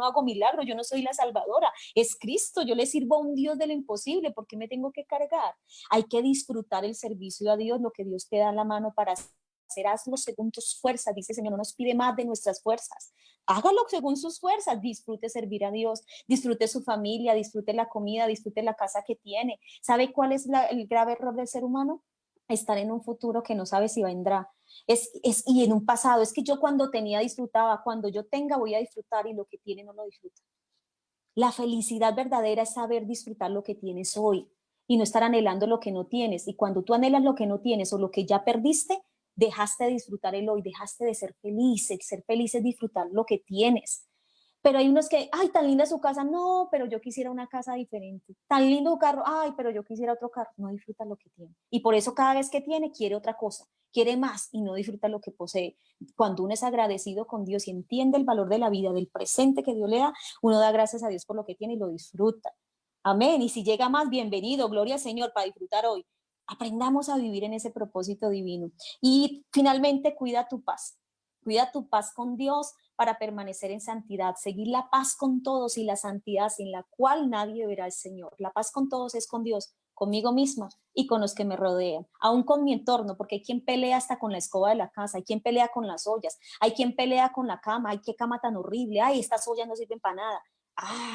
[SPEAKER 1] hago milagros, yo no soy la salvadora. Es Cristo, yo le sirvo a un Dios de lo imposible. ¿Por qué me tengo que cargar? Hay que disfrutar el servicio a Dios, lo que Dios te da en la mano para hacer, hazlo según tus fuerzas, dice el Señor, no nos pide más de nuestras fuerzas, hágalo según sus fuerzas, disfrute servir a Dios, disfrute su familia, disfrute la comida, disfrute la casa que tiene. ¿Sabe cuál es el grave error del ser humano? Estar en un futuro que no sabe si vendrá. Y en un pasado, es que yo cuando tenía disfrutaba, cuando yo tenga voy a disfrutar y lo que tiene no lo disfruta. La felicidad verdadera es saber disfrutar lo que tienes hoy y no estar anhelando lo que no tienes. Y cuando tú anhelas lo que no tienes o lo que ya perdiste, dejaste de disfrutar el hoy, dejaste de ser feliz. El ser feliz es disfrutar lo que tienes. Pero hay unos que, ay, tan linda su casa, no, pero yo quisiera una casa diferente. Tan lindo su carro, ay, pero yo quisiera otro carro. No disfruta lo que tiene. Y por eso cada vez que tiene, quiere otra cosa, quiere más y no disfruta lo que posee. Cuando uno es agradecido con Dios y entiende el valor de la vida, del presente que Dios le da, uno da gracias a Dios por lo que tiene y lo disfruta. Amén. Y si llega más, bienvenido, gloria al Señor para disfrutar hoy. Aprendamos a vivir en ese propósito divino. Y finalmente, cuida tu paz. Cuida tu paz con Dios para permanecer en santidad, seguir la paz con todos y la santidad sin la cual nadie verá al Señor. La paz con todos es con Dios, conmigo misma y con los que me rodean, aún con mi entorno, porque hay quien pelea hasta con la escoba de la casa, hay quien pelea con las ollas, hay quien pelea con la cama, ay, qué cama tan horrible, ay, estas ollas no sirven para nada.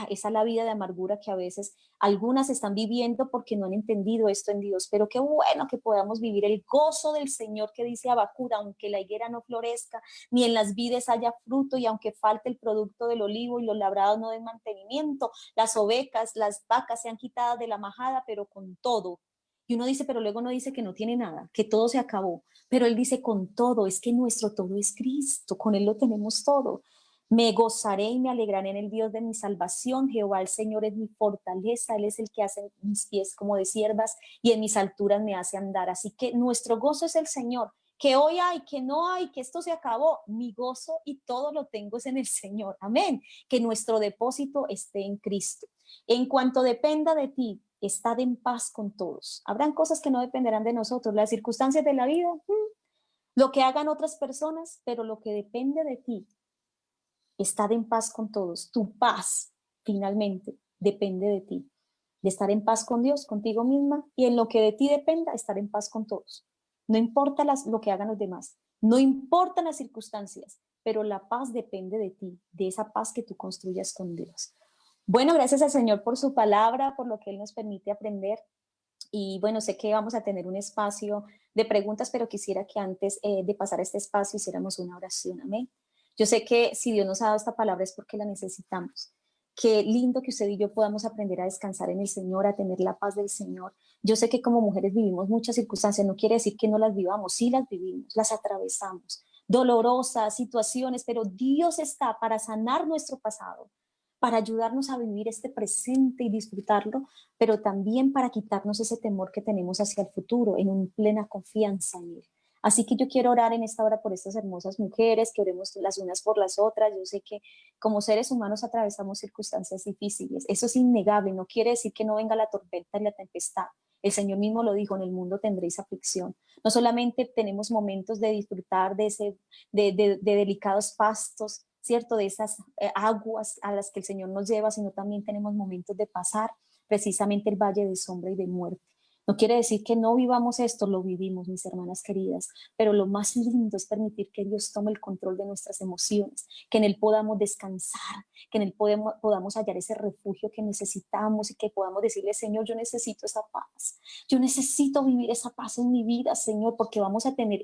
[SPEAKER 1] Esa es la vida de amargura que a veces algunas están viviendo porque no han entendido esto en Dios, pero qué bueno que podamos vivir el gozo del Señor que dice Habacuc, aunque la higuera no florezca, ni en las vides haya fruto, y aunque falte el producto del olivo y los labrados no den mantenimiento, las ovejas, las vacas sean quitadas de la majada, pero con todo. Y uno dice, pero luego no dice que no tiene nada, que todo se acabó. Pero él dice con todo, es que nuestro todo es Cristo, con él lo tenemos todo. Me gozaré y me alegraré en el Dios de mi salvación. Jehová el Señor es mi fortaleza, Él es el que hace mis pies como de siervas y en mis alturas me hace andar. Así que nuestro gozo es el Señor. Que hoy hay, que no hay, que esto se acabó. Mi gozo y todo lo tengo es en el Señor. Amén. Que nuestro depósito esté en Cristo. En cuanto dependa de ti, estad en paz con todos. Habrán cosas que no dependerán de nosotros, las circunstancias de la vida, lo que hagan otras personas, pero lo que depende de ti, estad en paz con todos. Tu paz, finalmente, depende de ti, de estar en paz con Dios, contigo misma, y en lo que de ti dependa, estar en paz con todos. No importa lo que hagan los demás, no importan las circunstancias, pero la paz depende de ti, de esa paz que tú construyas con Dios. Bueno, gracias al Señor por su palabra, por lo que Él nos permite aprender. Y bueno, sé que vamos a tener un espacio de preguntas, pero quisiera que antes de pasar a este espacio hiciéramos una oración. Amén. Yo sé que si Dios nos ha dado esta palabra es porque la necesitamos. Qué lindo que usted y yo podamos aprender a descansar en el Señor, a tener la paz del Señor. Yo sé que como mujeres vivimos muchas circunstancias, no quiere decir que no las vivamos, sí las vivimos, las atravesamos, dolorosas situaciones, pero Dios está para sanar nuestro pasado, para ayudarnos a vivir este presente y disfrutarlo, pero también para quitarnos ese temor que tenemos hacia el futuro, en una plena confianza en Él. Así que yo quiero orar en esta hora por estas hermosas mujeres, que oremos las unas por las otras. Yo sé que como seres humanos atravesamos circunstancias difíciles. Eso es innegable, no quiere decir que no venga la tormenta y la tempestad. El Señor mismo lo dijo, en el mundo tendréis aflicción. No solamente tenemos momentos de disfrutar de delicados pastos, ¿cierto? De esas aguas a las que el Señor nos lleva, sino también tenemos momentos de pasar precisamente el valle de sombra y de muerte. No quiere decir que no vivamos esto, lo vivimos, mis hermanas queridas, pero lo más lindo es permitir que Dios tome el control de nuestras emociones, que en Él podamos descansar, que en Él podamos hallar ese refugio que necesitamos y que podamos decirle, Señor, yo necesito esa paz, yo necesito vivir esa paz en mi vida, Señor, porque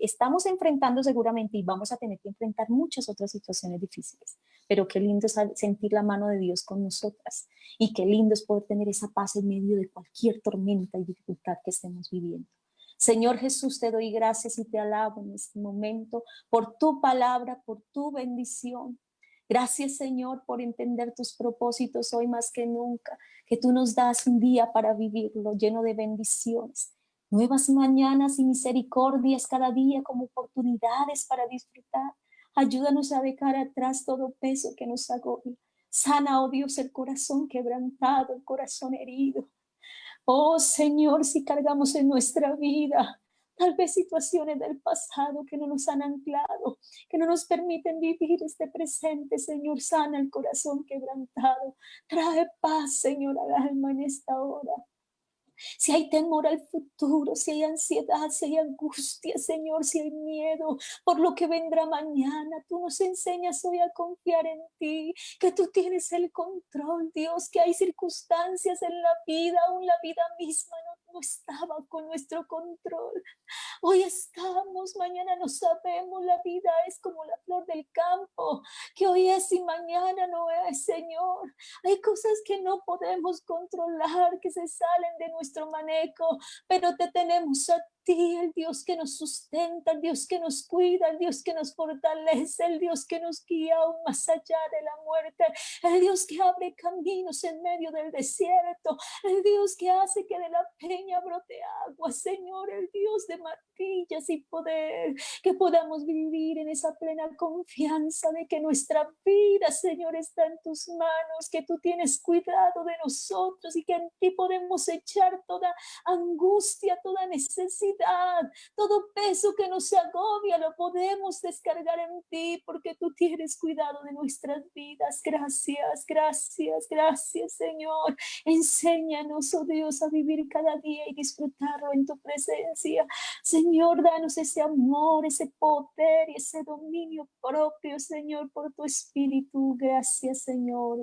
[SPEAKER 1] estamos enfrentando seguramente y vamos a tener que enfrentar muchas otras situaciones difíciles, pero qué lindo es sentir la mano de Dios con nosotras y qué lindo es poder tener esa paz en medio de cualquier tormenta y dificultad que estemos viviendo. Señor Jesús, te doy gracias y te alabo en este momento por tu palabra, por tu bendición. Gracias, Señor, por entender tus propósitos hoy más que nunca, que tú nos das un día para vivirlo lleno de bendiciones. Nuevas mañanas y misericordias cada día como oportunidades para disfrutar. Ayúdanos a dejar atrás todo peso que nos agobia. Sana, oh Dios, el corazón quebrantado, el corazón herido. Oh Señor, si cargamos en nuestra vida tal vez situaciones del pasado que no nos han anclado, que no nos permiten vivir este presente, Señor, sana el corazón quebrantado. Trae paz, Señor, al alma en esta hora. Si hay temor al futuro, si hay ansiedad, si hay angustia, Señor, si hay miedo por lo que vendrá mañana, tú nos enseñas hoy a confiar en ti, que tú tienes el control, Dios, que hay circunstancias en la vida, aún la vida misma no estaba con nuestro control. Hoy estamos, mañana no sabemos, la vida es como la flor del campo, que hoy es y mañana no es, Señor. Hay cosas que no podemos controlar, que se salen de nuestro manejo, pero te tenemos a ti, el Dios que nos sustenta, el Dios que nos cuida, el Dios que nos fortalece, el Dios que nos guía aún más allá de la muerte, el Dios que abre caminos en medio del desierto, el Dios que hace que de la peña brote agua, Señor, el Dios de maravillas y poder, que podamos vivir en esa plena confianza de que nuestra vida, Señor, está en tus manos, que tú tienes cuidado de nosotros y que en ti podemos echar toda angustia, toda necesidad, todo peso que nos agobia, lo podemos descargar en ti porque tú tienes cuidado de nuestras vidas. Gracias, gracias, gracias, Señor. Enséñanos, oh Dios, a vivir cada día y disfrutarlo en tu presencia. Señor, danos ese amor, ese poder y ese dominio propio, Señor, por tu Espíritu. Gracias, Señor.